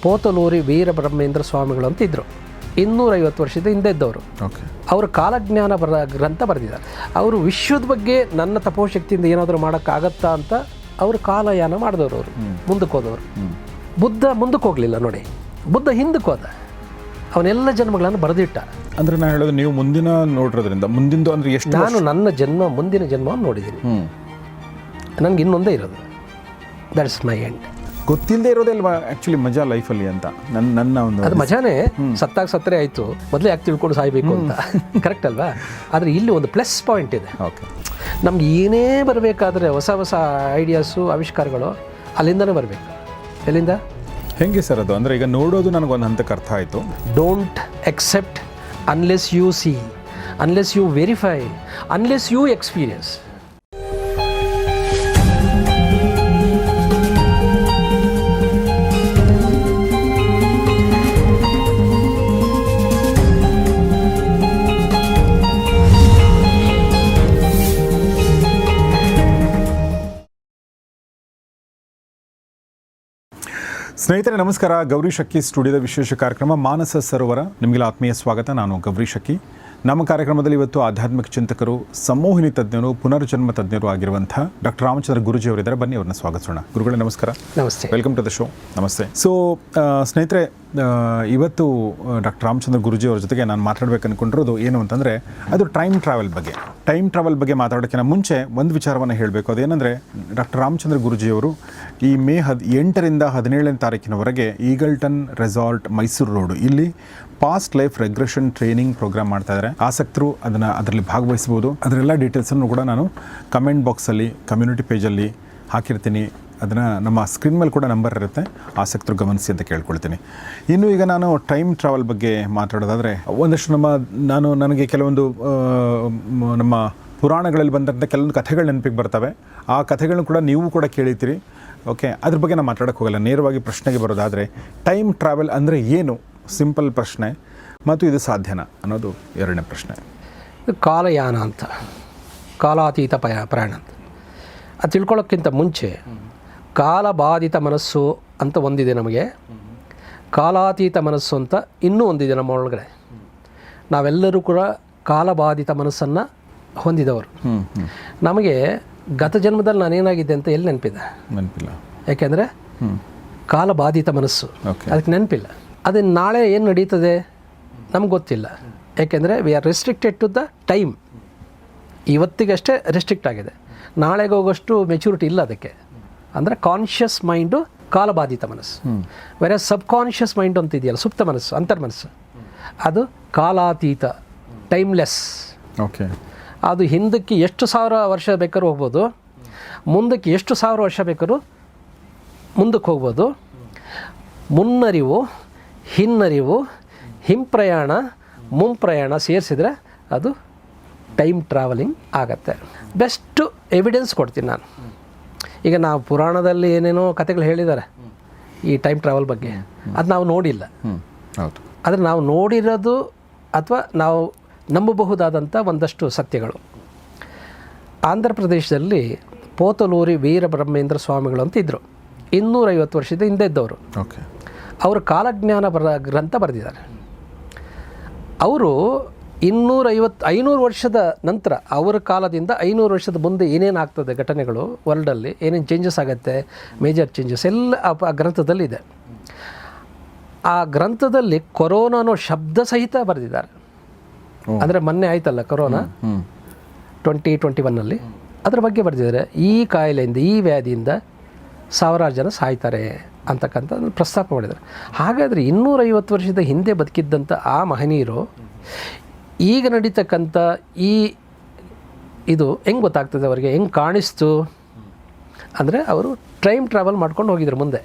ಪೋತಲೂರಿ ವೀರಬ್ರಹ್ಮೇಂದ್ರ ಸ್ವಾಮಿಗಳು ಅಂತ ಇದ್ದರು. 250 ವರ್ಷದ ಹಿಂದೆ ಇದ್ದವರು. ಅವರು ಕಾಲಜ್ಞಾನ ಗ್ರಂಥ ಬರೆದಿದ್ದಾರೆ. ಅವರು ವಿಶ್ವದ ಬಗ್ಗೆ ನನ್ನ ತಪೋಶಕ್ತಿಯಿಂದ ಏನಾದರೂ ಮಾಡೋಕ್ಕಾಗತ್ತಾ ಅಂತ ಅವರು ಕಾಲಯಾನ ಮಾಡಿದವರು. ಅವರು ಮುಂದಕ್ಕೆ ಹೋದವರು. ಬುದ್ಧ ಮುಂದಕ್ಕೆ ಹೋಗಲಿಲ್ಲ ನೋಡಿ, ಬುದ್ಧ ಹಿಂದಕ್ಕೆ ಹೋದ. ಅವನೆಲ್ಲ ಜನ್ಮಗಳನ್ನು ಬರೆದಿಟ್ಟ. ಅಂದರೆ ನಾನು ಹೇಳೋದು ನೀವು ಮುಂದಿನ ನೋಡಿರೋದ್ರಿಂದ ಮುಂದಿಂದು ಅಂದರೆ ಎಷ್ಟು? ನಾನು ನನ್ನ ಮುಂದಿನ ಜನ್ಮವನ್ನು ನೋಡಿದ್ದೀನಿ. ನನಗೆ ಇನ್ನೊಂದೇ ಇರೋದು. That's my end. ಗೊತ್ತಿಲ್ಲದೆ ಇರೋದೇ ಅಲ್ವಾ ಆ್ಯಕ್ಚುಲಿ ಮಜಾ ಲೈಫಲ್ಲಿ ಅಂತ ನನ್ನ ಒಂದು. ಅದು ಮಜಾನೇ. ಸತ್ತರೆ ಆಯಿತು, ಮೊದಲೇ ಯಾಕೆ ತಿಳ್ಕೊಂಡು ಸಾಯ್ಬೇಕು ಅಂತ. ಕರೆಕ್ಟ್ ಅಲ್ವಾ? ಆದರೆ ಇಲ್ಲಿ ಒಂದು ಪ್ಲಸ್ ಪಾಯಿಂಟ್ ಇದೆ. ಓಕೆ, ನಮ್ಗೆ ಏನೇ ಬರಬೇಕಾದ್ರೆ ಹೊಸ ಹೊಸ ಐಡಿಯಾಸು ಆವಿಷ್ಕಾರಗಳು ಅಲ್ಲಿಂದನೇ ಬರಬೇಕು. ಎಲ್ಲಿಂದ? ಹೆಂಗೆ ಸರ್ ಅದು? ಅಂದರೆ ಈಗ ನೋಡೋದು ನನಗೊಂದು ಹಂತಕ್ಕೆ ಅರ್ಥ ಆಯಿತು. Don't accept unless you see, unless you verify, unless you experience. ಸ್ನೇಹಿತರೆ ನಮಸ್ಕಾರ. ಗೌರಿ ಶಕ್ಕಿ ಸ್ಟುಡಿಯೋದ ವಿಶೇಷ ಕಾರ್ಯಕ್ರಮ ಮಾನಸ ಸರೋವರ, ನಿಮಗೆಲ್ಲ ಆತ್ಮೀಯ ಸ್ವಾಗತ. ನಾನು ಗೌರಿ ಶಕ್ಕಿ. ನಮ್ಮ ಕಾರ್ಯಕ್ರಮದಲ್ಲಿ ಇವತ್ತು ಆಧ್ಯಾತ್ಮಿಕ ಚಿಂತಕರು, ಸಂಮೋಹಿನಿ ತಜ್ಞರು, ಪುನರ್ಜನ್ಮ ತಜ್ಞರು ಆಗಿರುವಂಥ ಡಾಕ್ಟರ್ ರಾಮಚಂದ್ರ ಗುರೂಜಿ ಅವರಿದ್ದಾರೆ. ಬನ್ನಿ ಅವ್ರನ್ನ ಸ್ವಾಗತಿಸೋಣ. ಗುರುಗಳೇ ನಮಸ್ಕಾರ. ನಮಸ್ತೆ. Welcome to the show. ನಮಸ್ತೆ. ಸೊ ಸ್ನೇಹಿತರೆ, ಇವತ್ತು ಡಾಕ್ಟರ್ ರಾಮಚಂದ್ರ ಗುರೂಜಿ ಅವ್ರ ಜೊತೆಗೆ ನಾನು ಮಾತಾಡಬೇಕು ಅಂದ್ಕೊಂಡಿರೋದು ಏನು ಅಂತಂದರೆ ಅದು ಟೈಮ್ ಟ್ರಾವೆಲ್ ಬಗ್ಗೆ. ಟೈಮ್ ಟ್ರಾವೆಲ್ ಬಗ್ಗೆ ಮಾತಾಡೋಕ್ಕಿಂತ ಮುಂಚೆ ಒಂದು ವಿಚಾರವನ್ನು ಹೇಳಬೇಕು. ಅದೇನೆಂದರೆ ಡಾಕ್ಟರ್ ರಾಮಚಂದ್ರ ಗುರೂಜಿಯವರು ಈ ಮೇ 8ರಿಂದ 17ನೇ ತಾರೀಕಿನವರೆಗೆ ಈಗಲ್ಟನ್ ರೆಸಾರ್ಟ್, ಮೈಸೂರು ರೋಡು, ಇಲ್ಲಿ past life regression training program ಮಾಡ್ತಾ ಇದ್ದಾರೆ. ಆಸಕ್ತರು ಅದರಲ್ಲಿ ಭಾಗವಹಿಸ್ಬೋದು. ಅದರೆಲ್ಲ ಡೀಟೇಲ್ಸನ್ನು ಕೂಡ ನಾನು ಕಮೆಂಟ್ ಬಾಕ್ಸಲ್ಲಿ, ಕಮ್ಯುನಿಟಿ ಪೇಜಲ್ಲಿ ಹಾಕಿರ್ತೀನಿ. ಅದನ್ನು ನಮ್ಮ ಸ್ಕ್ರೀನ್ ಮೇಲೆ ಕೂಡ ನಂಬರ್ ಇರುತ್ತೆ, ಆಸಕ್ತರು ಗಮನಿಸಿ ಅಂತ ಕೇಳ್ಕೊಳ್ತೀನಿ. ಇನ್ನು ಈಗ ನಾನು ಟೈಮ್ ಟ್ರಾವೆಲ್ ಬಗ್ಗೆ ಮಾತಾಡೋದಾದರೆ ಒಂದಷ್ಟು ನನಗೆ ಕೆಲವೊಂದು ನಮ್ಮ ಪುರಾಣಗಳಲ್ಲಿ ಬಂದಂಥ ಕೆಲವೊಂದು ಕಥೆಗಳು ನೆನಪಿಗೆ ಬರ್ತವೆ. ಆ ಕಥೆಗಳನ್ನು ಕೂಡ ನೀವು ಕೂಡ ಕೇಳಿರ್ತೀರಿ. ಓಕೆ, ಅದ್ರ ಬಗ್ಗೆ ನಾನು ಮಾತಾಡೋಕ್ಕೆ ಹೋಗಲ್ಲ. ನೇರವಾಗಿ ಪ್ರಶ್ನೆಗೆ ಬರೋದಾದರೆ ಟೈಮ್ ಟ್ರಾವೆಲ್ ಅಂದರೆ ಏನು? ಸಿಂಪಲ್ ಪ್ರಶ್ನೆ. ಮತ್ತು ಇದು ಸಾಧ್ಯನಾ ಅನ್ನೋದು ಎರಡನೇ ಪ್ರಶ್ನೆ. ಇದು ಕಾಲಯಾನ ಅಂತ, ಕಾಲಾತೀತ ಪ್ರಯಾಣ ಅಂತ. ಅದು ತಿಳ್ಕೊಳ್ಳೋಕ್ಕಿಂತ ಮುಂಚೆ ಕಾಲಬಾಧಿತ ಮನಸ್ಸು ಅಂತ ಒಂದಿದೆ ನಮಗೆ, ಕಾಲಾತೀತ ಮನಸ್ಸು ಅಂತ ಇನ್ನೂ ಒಂದಿದೆ ನಮ್ಮ ಒಳಗಡೆ. ನಾವೆಲ್ಲರೂ ಕೂಡ ಕಾಲಬಾಧಿತ ಮನಸ್ಸನ್ನು ಹೊಂದಿದವರು. ನಮಗೆ ಗತ ಜನ್ಮದಲ್ಲಿ ನಾನೇನಾಗಿದ್ದೆ ಅಂತ ಎಲ್ಲಿ ನೆನಪಿಲ್ಲ. ಯಾಕೆಂದರೆ ಕಾಲಬಾಧಿತ ಮನಸ್ಸು, ಅದಕ್ಕೆ ನೆನಪಿಲ್ಲ. ಅದೇ ನಾಳೆ ಏನು ನಡೀತದೆ ನಮ್ಗೆ ಗೊತ್ತಿಲ್ಲ. ಯಾಕೆಂದರೆ we are restricted to the time. ಇವತ್ತಿಗಷ್ಟೇ ರೆಸ್ಟ್ರಿಕ್ಟ್ ಆಗಿದೆ, ನಾಳೆಗೆ ಹೋಗೋಷ್ಟು ಮೆಚುರಿಟಿ ಇಲ್ಲ ಅದಕ್ಕೆ. ಅಂದರೆ ಕಾನ್ಷಿಯಸ್ ಮೈಂಡು ಕಾಲಬಾಧಿತ ಮನಸ್ಸು. ಬೇರೆ ಸಬ್ ಕಾನ್ಷಿಯಸ್ ಮೈಂಡು ಅಂತ ಇದೆಯಲ್ಲ, ಸುಪ್ತ ಮನಸ್ಸು, ಅಂತರ್ಮನಸ್ಸು, ಅದು ಕಾಲಾತೀತ, ಟೈಮ್ಲೆಸ್. ಓಕೆ, ಅದು ಹಿಂದಕ್ಕೆ ಎಷ್ಟು ಸಾವಿರ ವರ್ಷ ಬೇಕಾದ್ರೂ ಹೋಗ್ಬೋದು, ಮುಂದಕ್ಕೆ ಎಷ್ಟು ಸಾವಿರ ವರ್ಷ ಬೇಕಾದ್ರೂ ಮುಂದಕ್ಕೆ ಹೋಗ್ಬೋದು. ಮುನ್ನರಿವು, ಹಿನ್ನರಿವು, ಹಿಂಪ್ರಯಾಣ, ಮುಂಪ್ರಯಾಣ ಸೇರಿಸಿದ್ರೆ ಅದು ಟೈಮ್ ಟ್ರಾವೆಲಿಂಗ್ ಆಗತ್ತೆ. ಬೆಸ್ಟು ಎವಿಡೆನ್ಸ್ ಕೊಡ್ತೀನಿ ನಾನು. ಈಗ ನಾವು ಪುರಾಣದಲ್ಲಿ ಏನೇನೋ ಕಥೆಗಳು ಹೇಳಿದ್ದಾರೆ ಈ ಟೈಮ್ ಟ್ರಾವೆಲ್ ಬಗ್ಗೆ, ಅದು ನಾವು ನೋಡಿಲ್ಲ. ಹೌದು, ಆದರೆ ನಾವು ನೋಡಿರೋದು ಅಥವಾ ನಾವು ನಂಬಬಹುದಾದಂಥ ಒಂದಷ್ಟು ಸತ್ಯಗಳು. ಆಂಧ್ರ ಪ್ರದೇಶದಲ್ಲಿ ಪೋತಲೂರಿ ವೀರಬ್ರಹ್ಮೇಂದ್ರ ಸ್ವಾಮಿಗಳು ಅಂತ ಇದ್ದರು. 250 ವರ್ಷದ ಹಿಂದೆ ಇದ್ದವರು. ಓಕೆ, ಅವರು ಕಾಲಜ್ಞಾನ ಗ್ರಂಥ ಬರೆದಿದ್ದಾರೆ. ಅವರು 500 ವರ್ಷದ ನಂತರ, ಅವರ ಕಾಲದಿಂದ 500 ವರ್ಷದ ಮುಂದೆ ಏನೇನು ಆಗ್ತದೆ ಘಟನೆಗಳು ವರ್ಲ್ಡಲ್ಲಿ, ಏನೇನು ಚೇಂಜಸ್ ಆಗುತ್ತೆ, ಮೇಜರ್ ಚೇಂಜಸ್ ಎಲ್ಲ ಆ ಗ್ರಂಥದಲ್ಲಿ ಇದೆ. ಆ ಗ್ರಂಥದಲ್ಲಿ ಕೊರೋನಾನೋ ಶಬ್ದ ಸಹಿತ ಬರೆದಿದ್ದಾರೆ. ಅಂದರೆ ಮೊನ್ನೆ ಆಯ್ತಲ್ಲ ಕೊರೋನಾ 2021ನಲ್ಲಿ, ಅದರ ಬಗ್ಗೆ ಬರೆದಿದ್ದಾರೆ. ಈ ಕಾಯಿಲೆಯಿಂದ, ಈ ವ್ಯಾಧಿಯಿಂದ ಸಾವಿರಾರು ಜನ ಸಾಯ್ತಾರೆ ಅಂತಕ್ಕಂಥ ಪ್ರಸ್ತಾಪ ಮಾಡಿದ್ದಾರೆ. ಹಾಗಾದರೆ 250 ವರ್ಷದ ಹಿಂದೆ ಬದುಕಿದ್ದಂಥ ಆ ಮಹನೀಯರು ಈಗ ನಡೀತಕ್ಕಂಥ ಇದು ಹೆಂಗೆ ಗೊತ್ತಾಗ್ತದೆ ಅವರಿಗೆ, ಹೆಂಗೆ ಕಾಣಿಸ್ತು ಅಂದರೆ ಅವರು ಟೈಮ್ ಟ್ರಾವೆಲ್ ಮಾಡ್ಕೊಂಡು ಹೋಗಿದ್ರು ಮುಂದೆ.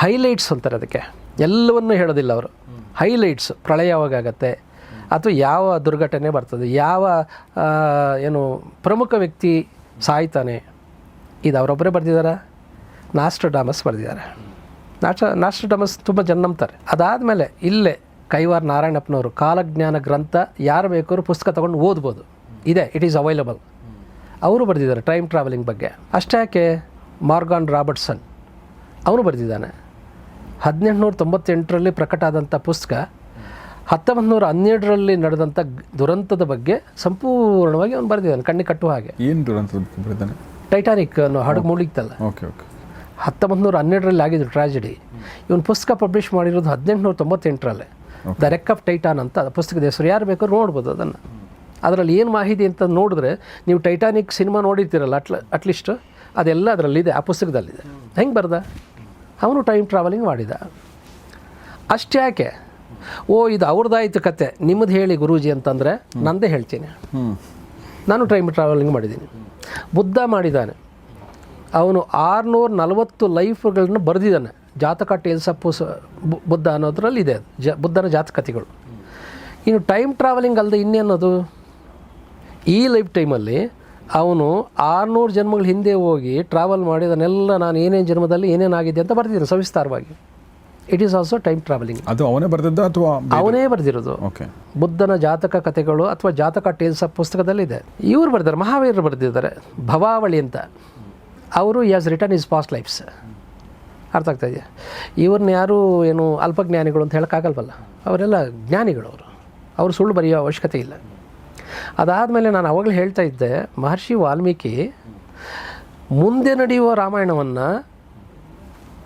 ಹೈಲೈಟ್ಸ್ ಅಂತಾರೆ ಅದಕ್ಕೆ, ಎಲ್ಲವನ್ನೂ ಹೇಳೋದಿಲ್ಲ ಅವರು. ಹೈಲೈಟ್ಸ್, ಪ್ರಳಯ ಯಾವಾಗತ್ತೆ ಅಥವಾ ಯಾವ ದುರ್ಘಟನೆ ಬರ್ತದೆ, ಯಾವ ಏನು ಪ್ರಮುಖ ವ್ಯಕ್ತಿ ಸಾಯ್ತಾನೆ, ಇದು ಅವರೊಬ್ಬರೇ ಬರೆದಿದ್ದಾರೆ. ನಾಸ್ಟ್ರಡಾಮಸ್ ಬರೆದಿದ್ದಾರೆ. ನಾಸ್ಟ್ರಡಾಮಸ್ ತುಂಬ ಜನ ನಂಬ್ತಾರೆ. ಅದಾದಮೇಲೆ ಇಲ್ಲೇ ಕೈವಾರ್ ನಾರಾಯಣಪ್ಪನವರು ಕಾಲಜ್ಞಾನ ಗ್ರಂಥ ಯಾರು ಬೇಕಾದ್ರೂ ಪುಸ್ತಕ ತೊಗೊಂಡು ಓದ್ಬೋದು, ಇದೆ, ಇಟ್ ಈಸ್ ಅವೈಲಬಲ್. ಅವರು ಬರೆದಿದ್ದಾರೆ ಟೈಮ್ ಟ್ರಾವೆಲಿಂಗ್ ಬಗ್ಗೆ. ಅಷ್ಟೇ ಯಾಕೆ, ಮಾರ್ಗಾನ್ ರಾಬರ್ಟ್ಸನ್ ಅವನು ಬರೆದಿದ್ದಾನೆ. 1898ರಲ್ಲಿ ಪ್ರಕಟ ಆದಂಥ ಪುಸ್ತಕ 1912ರಲ್ಲಿ ನಡೆದಂಥ ದುರಂತದ ಬಗ್ಗೆ ಸಂಪೂರ್ಣವಾಗಿ ಅವನು ಬರೆದಿದ್ದಾನೆ, ಕಣ್ಣಿಗೆ ಕಟ್ಟುವ ಹಾಗೆ. ಏನು ದುರಂತ ಬರೆದಾನೆ? ಟೈಟಾನಿಕ್ ಅನ್ನೋ ಹಡಗು ಮುಳುಗಿತ್ತಲ್ಲ, ಓಕೆ ಓಕೆ, 1912ರಲ್ಲಿ ಆಗಿದ್ದು ಟ್ರಾಜಿಡಿ. ಇವನು ಪುಸ್ತಕ ಪಬ್ಲಿಷ್ ಮಾಡಿರೋದು 1898ರಲ್ಲೇ. ದ ರೆಕ್ ಆಫ್ ಟೈಟಾನ್ ಅಂತ ಪುಸ್ತಕದ ಹೆಸರು. ಯಾರು ಬೇಕಾದ್ರೂ ನೋಡ್ಬೋದು ಅದನ್ನು. ಅದರಲ್ಲಿ ಏನು ಮಾಹಿತಿ ಅಂತ ನೋಡಿದ್ರೆ ನೀವು ಟೈಟಾನಿಕ್ ಸಿನಿಮಾ ನೋಡಿರ್ತೀರಲ್ಲ, ಅಟ್ಲೀಸ್ಟ್ ಅದೆಲ್ಲ ಅದರಲ್ಲಿದೆ, ಆ ಪುಸ್ತಕದಲ್ಲಿದೆ. ಹೆಂಗೆ ಬರ್ದ? ಅವನು ಟೈಮ್ ಟ್ರಾವೆಲಿಂಗ್ ಮಾಡಿದ. ಅಷ್ಟೇ ಯಾಕೆ, ಇದು ಅವ್ರದ್ದಾಯ್ತು ಕತೆ, ನಿಮ್ಮದು ಹೇಳಿ ಗುರೂಜಿ ಅಂತಂದರೆ ನಂದೇ ಹೇಳ್ತೀನಿ. ನಾನು ಟೈಮ್ ಟ್ರಾವೆಲಿಂಗ್ ಮಾಡಿದ್ದೀನಿ. ಬುದ್ಧ ಮಾಡಿದ್ದಾನೆ, ಅವನು 640 ಲೈಫ್ಗಳನ್ನ ಬರೆದಿದ್ದಾನೆ. ಜಾತಕ ಟೇಲ್ಸ್ ಆಫ್ ಬುದ್ಧ ಅನ್ನೋದ್ರಲ್ಲಿ ಇದೆ ಬುದ್ಧನ ಜಾತಕತೆಗಳು. ಇನ್ನು ಟೈಮ್ ಟ್ರಾವೆಲಿಂಗ್ ಅಲ್ಲದೆ ಇನ್ನೇನದು, ಈ ಲೈಫ್ ಟೈಮಲ್ಲಿ ಅವನು 600 ಜನ್ಮಗಳ ಹಿಂದೆ ಹೋಗಿ ಟ್ರಾವೆಲ್ ಮಾಡಿ ಅದನ್ನೆಲ್ಲ ನಾನು ಏನೇನು ಜನ್ಮದಲ್ಲಿ ಏನೇನಾಗಿದೆ ಅಂತ ಬರ್ತಿದ್ದಾನೆ ಸವಿಸ್ತಾರವಾಗಿ. It is also time travelling. ಅದು ಅವನೇ ಬರೆದಿದ್ದ ಅಥವಾ ಅವನೇ ಬರೆದಿರೋದು? ಓಕೆ. ಬುದ್ಧನ ಜಾತಕ ಕಥೆಗಳು ಅಥವಾ ಜಾತಕ ಟೇಲ್ಸ್ ಆಫ್ ಪುಸ್ತಕದಲ್ಲಿದೆ. ಇವ್ರು ಬರೆದಿದ್ದಾರೆ, ಮಹಾವೀರರು ಬರೆದಿದ್ದಾರೆ, ಭವಾವಳಿ ಅಂತ. ಅವರು has return is past lives. ಅರ್ಥ ಆಗ್ತಾ ಇದೆಯಾ? ಇವ್ರನ್ನ ಯಾರು ಏನು ಅಲ್ಪಜ್ಞಾನಿಗಳು ಅಂತ ಹೇಳೋಕ್ಕಾಗಲ್ವಲ್ಲ, ಅವರೆಲ್ಲ ಜ್ಞಾನಿಗಳು. ಅವರು ಸುಳ್ಳು ಬರೆಯೋ ಅವಶ್ಯಕತೆ ಇಲ್ಲ. ಅದಾದಮೇಲೆ ನಾನು ಅವಾಗಲೇ ಹೇಳ್ತಾ ಇದ್ದೆ, ಮಹರ್ಷಿ ವಾಲ್ಮೀಕಿ ಮುಂದೆ ನಡೆಯುವ ರಾಮಾಯಣವನ್ನು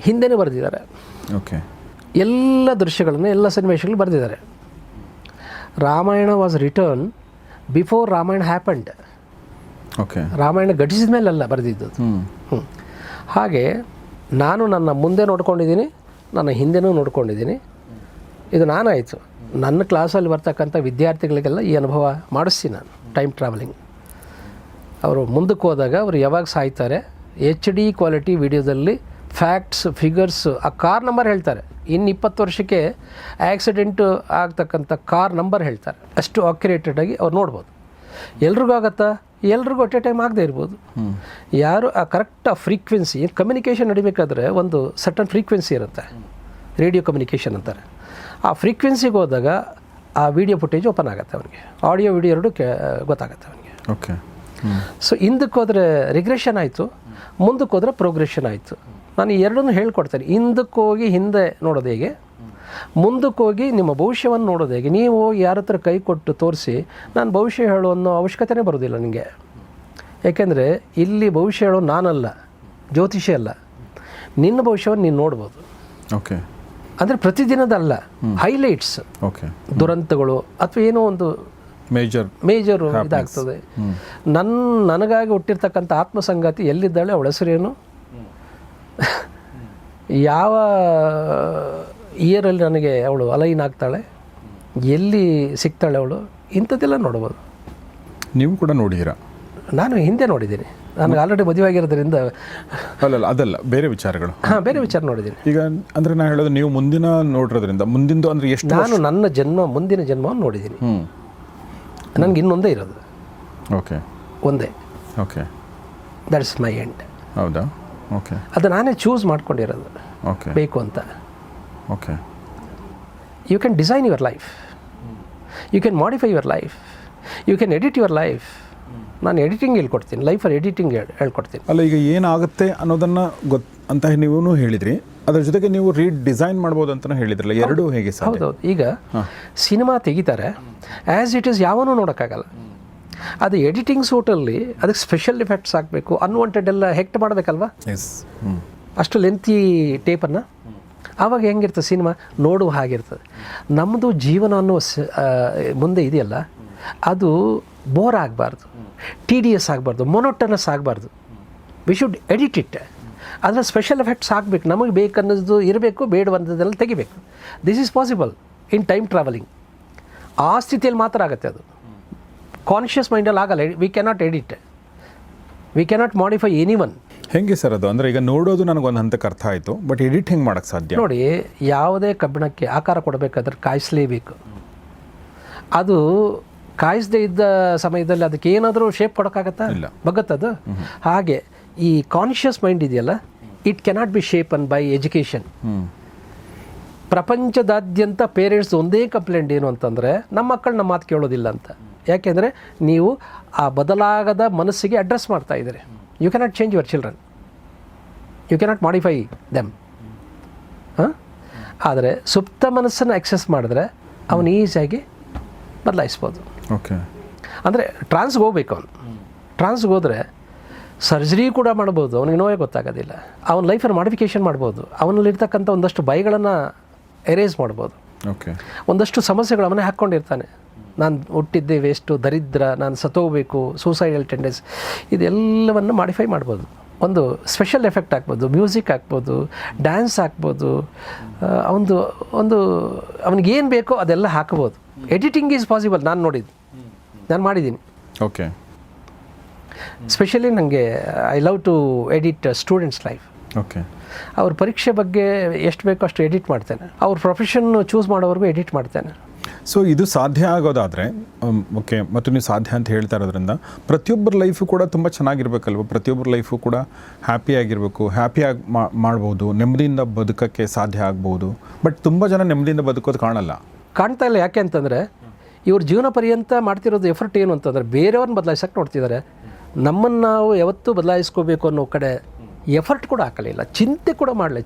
ಹಿಂದೆನೇ ಬರೆದಿದ್ದಾರೆ. ಓಕೆ. ಎಲ್ಲ ದೃಶ್ಯಗಳನ್ನು, ಎಲ್ಲ ಸನ್ನಿವೇಶಗಳು ಬರೆದಿದ್ದಾರೆ. Ramayana was written before Ramayana happened. Okay. Ramayana ಘಟಿಸಿದ ಮೇಲೆಲ್ಲ ಬರೆದಿದ್ದದು. ಹಾಗೆ ನಾನು ನನ್ನ ಮುಂದೆ ನೋಡ್ಕೊಂಡಿದ್ದೀನಿ, ನನ್ನ ಹಿಂದೆನೂ ನೋಡ್ಕೊಂಡಿದ್ದೀನಿ. ಇದು ನಾನಾಯಿತು. ನನ್ನ ಕ್ಲಾಸಲ್ಲಿ ಬರ್ತಕ್ಕಂಥ ವಿದ್ಯಾರ್ಥಿಗಳಿಗೆಲ್ಲ ಈ ಅನುಭವ ಮಾಡಿಸ್ತೀನಿ ನಾನು. ಟೈಮ್ ಟ್ರಾವೆಲಿಂಗ್ ಅವರು ಮುಂದಕ್ಕೆ ಹೋದಾಗ ಅವರು ಯಾವಾಗ ಸಾಯ್ತಾರೆ, HD ಕ್ವಾಲಿಟಿ ವಿಡಿಯೋದಲ್ಲಿ ಫ್ಯಾಕ್ಟ್ಸ್, ಫಿಗರ್ಸ್, ಆ ಕಾರ್ ನಂಬರ್ ಹೇಳ್ತಾರೆ. ಇನ್ನು 20 ವರ್ಷಕ್ಕೆ ಆಕ್ಸಿಡೆಂಟು ಆಗ್ತಕ್ಕಂಥ ಕಾರ್ ನಂಬರ್ ಹೇಳ್ತಾರೆ. ಅಷ್ಟು ಅಕ್ಯುರೇಟೆಡಾಗಿ ಅವ್ರು ನೋಡ್ಬೋದು. ಎಲ್ರಿಗೂ ಆಗತ್ತಾ? ಎಲ್ರಿಗೂ ಅಟ್ ಎ ಟೈಮ್ ಆಗದೆ ಇರ್ಬೋದು. ಯಾರು ಆ ಕರೆಕ್ಟ್ ಆ ಫ್ರೀಕ್ವೆನ್ಸಿ, ಕಮ್ಯುನಿಕೇಷನ್ ನಡಿಬೇಕಾದ್ರೆ ಒಂದು ಸರ್ಟನ್ ಫ್ರೀಕ್ವೆನ್ಸಿ ಇರುತ್ತೆ, ರೇಡಿಯೋ ಕಮ್ಯುನಿಕೇಷನ್ ಅಂತಾರೆ. ಆ ಫ್ರೀಕ್ವೆನ್ಸಿಗೆ ಹೋದಾಗ ಆ ವಿಡಿಯೋ ಫುಟೇಜ್ ಓಪನ್ ಆಗುತ್ತೆ ಅವನಿಗೆ, ಆಡಿಯೋ ವಿಡಿಯೋ ಎರಡು ಗೊತ್ತಾಗುತ್ತೆ ಅವನಿಗೆ. ಓಕೆ. ಸೊ ಹಿಂದಕ್ಕೆ ಹೋದರೆ ರಿಗ್ರೆಷನ್ ಆಯಿತು, ಮುಂದಕ್ಕೆ ಹೋದರೆ ಪ್ರೋಗ್ರೆಷನ್ ಆಯಿತು. ನಾನು ಎರಡನ್ನೂ ಹೇಳ್ಕೊಡ್ತೇನೆ. ಹಿಂದಕ್ಕೆ ಹೋಗಿ ಹಿಂದೆ ನೋಡೋದು ಹೇಗೆ, ಮುಂದಕ್ಕೆ ಹೋಗಿ ನಿಮ್ಮ ಭವಿಷ್ಯವನ್ನು ನೋಡೋದು ಹೇಗೆ. ನೀವು ಹೋಗಿ ಯಾರ ಹತ್ರ ಕೈ ಕೊಟ್ಟು ತೋರಿಸಿ ನಾನು ಭವಿಷ್ಯ ಹೇಳೋ ಅನ್ನೋ ಅವಶ್ಯಕತೆನೇ ಬರೋದಿಲ್ಲ ನಿಮಗೆ. ಯಾಕೆಂದರೆ ಇಲ್ಲಿ ಭವಿಷ್ಯ ಹೇಳೋ ನಾನಲ್ಲ, ಜ್ಯೋತಿಷಿ ಅಲ್ಲ. ನಿನ್ನ ಭವಿಷ್ಯವನ್ನು ನೀನು ನೋಡ್ಬೋದು. ಓಕೆ. ಅಂದರೆ ಪ್ರತಿದಿನದಲ್ಲ, ಹೈಲೈಟ್ಸ್, ಓಕೆ, ದುರಂತಗಳು ಅಥವಾ ಏನೋ ಒಂದು ಮೇಜರು ಇದಾಗ್ತದೆ. ನನಗಾಗಿ ಹುಟ್ಟಿರ್ತಕ್ಕಂಥ ಆತ್ಮಸಂಗಾತಿ ಎಲ್ಲಿದ್ದಾಳೆ, ಅವಳ ಹೆಸರೇನು, ಯಾವ ಇಯರಲ್ಲಿ ನನಗೆ ಅವಳು ಅಲೈನ್ ಆಗ್ತಾಳೆ, ಎಲ್ಲಿ ಸಿಗ್ತಾಳೆ ಅವಳು, ಇಂಥದ್ದೆಲ್ಲ ನೋಡ್ಬೋದು. ನೀವು ಕೂಡ ನೋಡಿದ್ದೀರಾ? ನಾನು ಹಿಂದೆ ನೋಡಿದ್ದೀನಿ. ನನಗೆ ಆಲ್ರೆಡಿ ಮದುವೆ ಆಗಿರೋದ್ರಿಂದ. ಅಲ್ಲಲ್ಲ, ಅದಲ್ಲ, ಬೇರೆ ವಿಚಾರಗಳು. ಹಾಂ, ಬೇರೆ ವಿಚಾರ ನೋಡಿದ್ದೀನಿ. ಈಗ ಅಂದರೆ ನಾನು ಹೇಳೋದು, ನೀವು ಮುಂದಿನ ನೋಡಿರೋದ್ರಿಂದ ಮುಂದಿಂದು ಅಂದರೆ ಎಷ್ಟು? ನಾನು ನನ್ನ ಮುಂದಿನ ಜನ್ಮವನ್ನು ನೋಡಿದ್ದೀನಿ. ನನಗೆ ಇನ್ನೊಂದೇ ಇರೋದು. ಓಕೆ. ಒಂದೇ. ಓಕೆ. That's my end. ಹೌದಾ? ಓಕೆ. ಅದು ನಾನೇ ಚೂಸ್ ಮಾಡ್ಕೊಂಡಿರೋದು. ಓಕೆ. ಬೇಕು ಅಂತ. Okay. You can design your life, you can modify your life, you can edit your life. ನಾನು ಎಡಿಟಿಂಗ್ ಹೇಳ್ಕೊಡ್ತೀನಿ, ಲೈಫರ್ ಎಡಿಟಿಂಗ್ ಹೇಳ್ಕೊಡ್ತೀನಿ. ಅಲ್ಲ, ಈಗ ಏನಾಗುತ್ತೆ ಅನ್ನೋದನ್ನು ಅಂತ ನೀವು ಹೇಳಿದ್ರಿ, ಅದ್ರ ಜೊತೆಗೆ ನೀವು ಡಿಸೈನ್ ಮಾಡ್ಬೋದು ಅಂತಲೂ ಹೇಳಿದ್ರಲ್ಲ, ಎರಡೂ ಹೇಗೆ ಸರ್? ಹೌದೌದು. ಈಗ ಸಿನಿಮಾ ತೆಗಿತಾರೆ, ಆ್ಯಸ್ ಇಟ್ ಈಸ್ ಯಾವನೂ ನೋಡೋಕ್ಕಾಗಲ್ಲ. ಅದು ಎಡಿಟಿಂಗ್ ಸೂಟಲ್ಲಿ ಅದಕ್ಕೆ ಸ್ಪೆಷಲ್ ಎಫೆಕ್ಟ್ಸ್ ಹಾಕಬೇಕು, ಅನ್ವಾಂಟೆಡ್ ಎಲ್ಲ ಹೆಕ್ಟ್ ಮಾಡಬೇಕಲ್ವ, ಅಷ್ಟು ಲೆಂತಿ ಟೇಪನ್ನು. ಆವಾಗ ಹೆಂಗಿರ್ತದೆ ಸಿನಿಮಾ, ನೋಡುವ ಹಾಗಿರ್ತದೆ. ನಮ್ಮದು ಜೀವನ ಅನ್ನೋ ಮುಂದೆ ಇದೆಯಲ್ಲ, ಅದು ಬೋರ್ ಆಗಬಾರ್ದು, TDS ಆಗಬಾರ್ದು, ಮೊನೋಟನಸ್ ಆಗಬಾರ್ದು. We should edit it. ಅದರ ಸ್ಪೆಷಲ್ ಎಫೆಕ್ಟ್ಸ್ ಹಾಕಬೇಕು, ನಮಗೆ ಬೇಕನ್ನೋದು ಇರಬೇಕು, ಬೇಡವಂಥದ್ದೆಲ್ಲ ತೆಗಿಬೇಕು. This is possible in time travelling. ಆ ಸ್ಥಿತಿಯಲ್ಲಿ ಮಾತ್ರ ಆಗುತ್ತೆ ಅದು. ಕಾನ್ಷಿಯಸ್ ಮೈಂಡಲ್ಲಿ ಆಗಲ್ಲ. V cannot edit, V cannot modify any one. ಹೆಂಗೆ ಸರ್ ಅದು? ಅಂದರೆ ಈಗ ನೋಡೋದು ನನಗೊಂದು ಹಂತಕ್ಕೆ ಅರ್ಥ ಆಯಿತು, ಬಟ್ ಎಡಿಟ್ ಹೆಂಗೆ ಮಾಡೋಕ್ಕೆ ಸಾಧ್ಯ? ನೋಡಿ, ಯಾವುದೇ ಕಬ್ಬಿಣಕ್ಕೆ ಆಕಾರ ಕೊಡಬೇಕಾದ್ರೆ ಕಾಯಿಸಲೇಬೇಕು. ಅದು ಕಾಯಿಸದೇ ಇದ್ದ ಸಮಯದಲ್ಲಿ ಅದಕ್ಕೆ ಏನಾದರೂ ಶೇಪ್ ಕೊಡೋಕ್ಕಾಗತ್ತಾ? ಇಲ್ಲ, ಬಗ್ಗತ್ತದು. ಹಾಗೆ ಈ ಕಾನ್ಷಿಯಸ್ ಮೈಂಡ್ ಇದೆಯಲ್ಲ, it cannot be shaped by education. ಪ್ರಪಂಚದಾದ್ಯಂತ ಪೇರೆಂಟ್ಸ್ ಒಂದೇ ಕಂಪ್ಲೇಂಟ್ ಏನು ಅಂತಂದರೆ, ನಮ್ಮ ಮಕ್ಕಳು ನಮ್ಮ ಮಾತು ಕೇಳೋದಿಲ್ಲ ಅಂತ. ಯಾಕೆಂದರೆ ನೀವು ಆ ಬದಲಾಗದ ಮನಸ್ಸಿಗೆ ಅಡ್ರೆಸ್ ಮಾಡ್ತಾ ಇದ್ದೀರಿ. You cannot change your children, you cannot modify them. ಆದರೆ ಸುಪ್ತ ಮನಸ್ಸನ್ನು ಎಕ್ಸೆಸ್ ಮಾಡಿದ್ರೆ ಅವನು ಈಸಿಯಾಗಿ ಬದಲಾಯಿಸ್ಬೋದು. ಓಕೆ. ಅಂದರೆ ಟ್ರಾನ್ಸ್ಗೆ ಹೋಗ್ಬೇಕು ಅವನು. ಟ್ರಾನ್ಸ್ಗೆ ಹೋದರೆ ಸರ್ಜರಿ ಕೂಡ ಮಾಡ್ಬೋದು, ಅವನಿಗೆ ನೋವೇ ಗೊತ್ತಾಗೋದಿಲ್ಲ. ಅವನ ಲೈಫನ್ನು ಮಾಡಿಫಿಕೇಷನ್ ಮಾಡ್ಬೋದು, ಅವನಲ್ಲಿರ್ತಕ್ಕಂಥ ಒಂದಷ್ಟು ಭಯಗಳನ್ನು ಎರೇಸ್ ಮಾಡ್ಬೋದು. ಓಕೆ. ಒಂದಷ್ಟು ಸಮಸ್ಯೆಗಳು ಅವನೇ ಹಾಕ್ಕೊಂಡಿರ್ತಾನೆ. ನಾನು ಹುಟ್ಟಿದ್ದೆ ವೇಸ್ಟು, ದರಿದ್ರ, ನಾನು ಸತ್ತೋಗಬೇಕು, ಸೂಸೈಡಲ್ ಟೆಂಡೆನ್ಸಿ, ಇದೆಲ್ಲವನ್ನು ಮಾಡಿಫೈ ಮಾಡ್ಬೋದು. ಒಂದು ಸ್ಪೆಷಲ್ ಎಫೆಕ್ಟ್ ಹಾಕ್ಬೋದು, ಮ್ಯೂಸಿಕ್ ಹಾಕ್ಬೋದು, ಡ್ಯಾನ್ಸ್ ಹಾಕ್ಬೋದು, ಅವನಿಗೇನು ಬೇಕೋ ಅದೆಲ್ಲ ಹಾಕ್ಬೋದು. Editing is possible. ನಾನು ಮಾಡಿದ್ದೀನಿ. ಓಕೆ. ಸ್ಪೆಷಲಿ ನನಗೆ I love to edit students life. Okay. ಅವ್ರ ಪರೀಕ್ಷೆ ಬಗ್ಗೆ ಎಷ್ಟು ಬೇಕೋ ಅಷ್ಟು ಎಡಿಟ್ ಮಾಡ್ತೇನೆ. ಅವ್ರ ಪ್ರೊಫೆಷನ್ ಚೂಸ್ ಮಾಡೋವರೆಗೂ ಎಡಿಟ್ ಮಾಡ್ತೇನೆ. ಸೊ ಇದು ಸಾಧ್ಯ ಆಗೋದಾದರೆ ಓಕೆ, ಮತ್ತು ನೀವು ಸಾಧ್ಯ ಅಂತ ಹೇಳ್ತಾ ಇರೋದ್ರಿಂದ ಪ್ರತಿಯೊಬ್ಬರ ಲೈಫು ಕೂಡ ತುಂಬ ಚೆನ್ನಾಗಿರ್ಬೇಕಲ್ವ? ಪ್ರತಿಯೊಬ್ಬರ ಲೈಫು ಕೂಡ ಹ್ಯಾಪಿಯಾಗಿರಬೇಕು, ಹ್ಯಾಪಿಯಾಗಿ ಮಾಡ್ಬೋದು, ನೆಮ್ಮದಿಯಿಂದ ಬದುಕೋಕ್ಕೆ ಸಾಧ್ಯ ಆಗ್ಬೋದು. ಬಟ್ ತುಂಬ ಜನ ನೆಮ್ಮದಿಯಿಂದ ಬದುಕೋದು ಕಾಣ್ತಾ ಇಲ್ಲ. ಯಾಕೆ ಅಂತಂದರೆ ಇವ್ರ ಜೀವನ ಪರ್ಯಂತ ಮಾಡ್ತಿರೋದು ಎಫರ್ಟ್ ಏನು ಅಂತಂದರೆ ಬೇರೆಯವ್ರನ್ನ ಬದಲಾಯಿಸೋಕೆ ನೋಡ್ತಿದ್ದಾರೆ. ನಮ್ಮನ್ನು ನಾವು ಯಾವತ್ತೂ ಬದಲಾಯಿಸ್ಕೋಬೇಕು ಅನ್ನೋ ಕಡೆ ಎಫರ್ಟ್ ಕೂಡ ಹಾಕಲಿಲ್ಲ,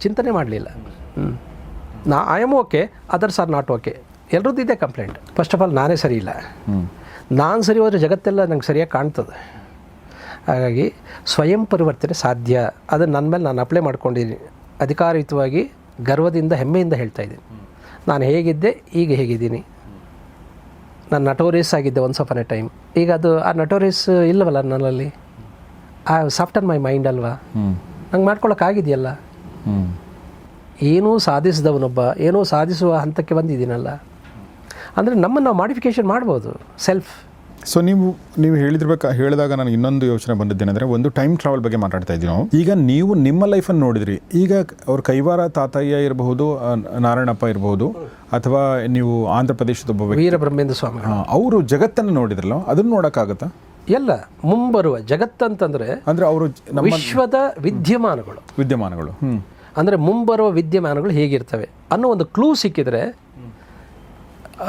ಚಿಂತನೆ ಮಾಡಲಿಲ್ಲ. I am okay, others R not okay. ಎಲ್ಲರದ್ದು ಇದೆ ಕಂಪ್ಲೇಂಟ್. ಫಸ್ಟ್ ಆಫ್ ಆಲ್ ನಾನೇ ಸರಿ ಇಲ್ಲ. ನಾನು ಸರಿ ಹೋದರೆ ಜಗತ್ತೆಲ್ಲ ನಂಗೆ ಸರಿಯಾಗಿ ಕಾಣ್ತದೆ. ಹಾಗಾಗಿ ಸ್ವಯಂ ಪರಿವರ್ತನೆ ಸಾಧ್ಯ. ಅದನ್ನು ನನ್ನ ಮೇಲೆ ನಾನು ಅಪ್ಲೈ ಮಾಡ್ಕೊಂಡಿದ್ದೀನಿ. ಅಧಿಕಾರಯುತವಾಗಿ ಗರ್ವದಿಂದ ಹೆಮ್ಮೆಯಿಂದ ಹೇಳ್ತಾ ಇದ್ದೀನಿ. ನಾನು ಹೇಗಿದ್ದೆ ಈಗ ಹೇಗಿದ್ದೀನಿ. ನಾನು ನಟೋರಿಯಸ್ ಆಗಿದ್ದೆ ಒನ್ಸ್ ಆಫ್ ಎ ಟೈಮ್. ಈಗ ಅದು ಆ ನಟೋರಿಯಸ್ ಇಲ್ಲವಲ್ಲ ನನ್ನಲ್ಲಿ. ಆ ಸಾಫ್ಟನ್ ಮೈ ಮೈಂಡ್ ಅಲ್ವಾ, ನಂಗೆ ಮಾಡ್ಕೊಳ್ಳೋಕ್ಕಾಗಿದೆಯಲ್ಲ. ಏನೂ ಸಾಧಿಸಿದವನೊಬ್ಬ ಏನೋ ಸಾಧಿಸುವ ಹಂತಕ್ಕೆ ಬಂದಿದ್ದೀನಲ್ಲ. ಅಂದರೆ ನಮ್ಮನ್ನು ನಾವು ಮಾಡಿಫಿಕೇಷನ್ ಮಾಡ್ಬೋದು ಸೆಲ್ಫ್. ಸೊ ನೀವು ಹೇಳಿದಾಗ ನನಗೆ ಇನ್ನೊಂದು ಯೋಚನೆ ಬಂದಿದ್ದೇನೆಂದರೆ, ಒಂದು ಟೈಮ್ ಟ್ರಾವೆಲ್ ಬಗ್ಗೆ ಮಾತಾಡ್ತಾ ಇದ್ದೀವಿ ನಾವು. ಈಗ ನೀವು ನಿಮ್ಮ ಲೈಫನ್ನು ನೋಡಿದ್ರಿ. ಈಗ ಅವ್ರ ಕೈವಾರ ತಾತಯ್ಯ ಇರಬಹುದು, ನಾರಾಯಣಪ್ಪ ಇರಬಹುದು, ಅಥವಾ ನೀವು ಆಂಧ್ರ ಪ್ರದೇಶದ ಒಬ್ಬ ವೀರಬ್ರಹ್ಮೇಂದ್ರ ಸ್ವಾಮಿ, ಅವರು ಜಗತ್ತನ್ನು ನೋಡಿದ್ರಲ್ಲ, ಅದನ್ನು ನೋಡೋಕ್ಕಾಗತ್ತಾ? ಎಲ್ಲ ಮುಂಬರುವ ಜಗತ್ತಂತಂದರೆ ಅಂದರೆ ಅವರು ವಿಶ್ವದ ವಿದ್ಯಮಾನಗಳು ಅಂದರೆ ಮುಂಬರುವ ವಿದ್ಯಮಾನಗಳು ಹೇಗಿರ್ತವೆ ಅನ್ನೋ ಒಂದು ಕ್ಲೂ ಸಿಕ್ಕಿದರೆ,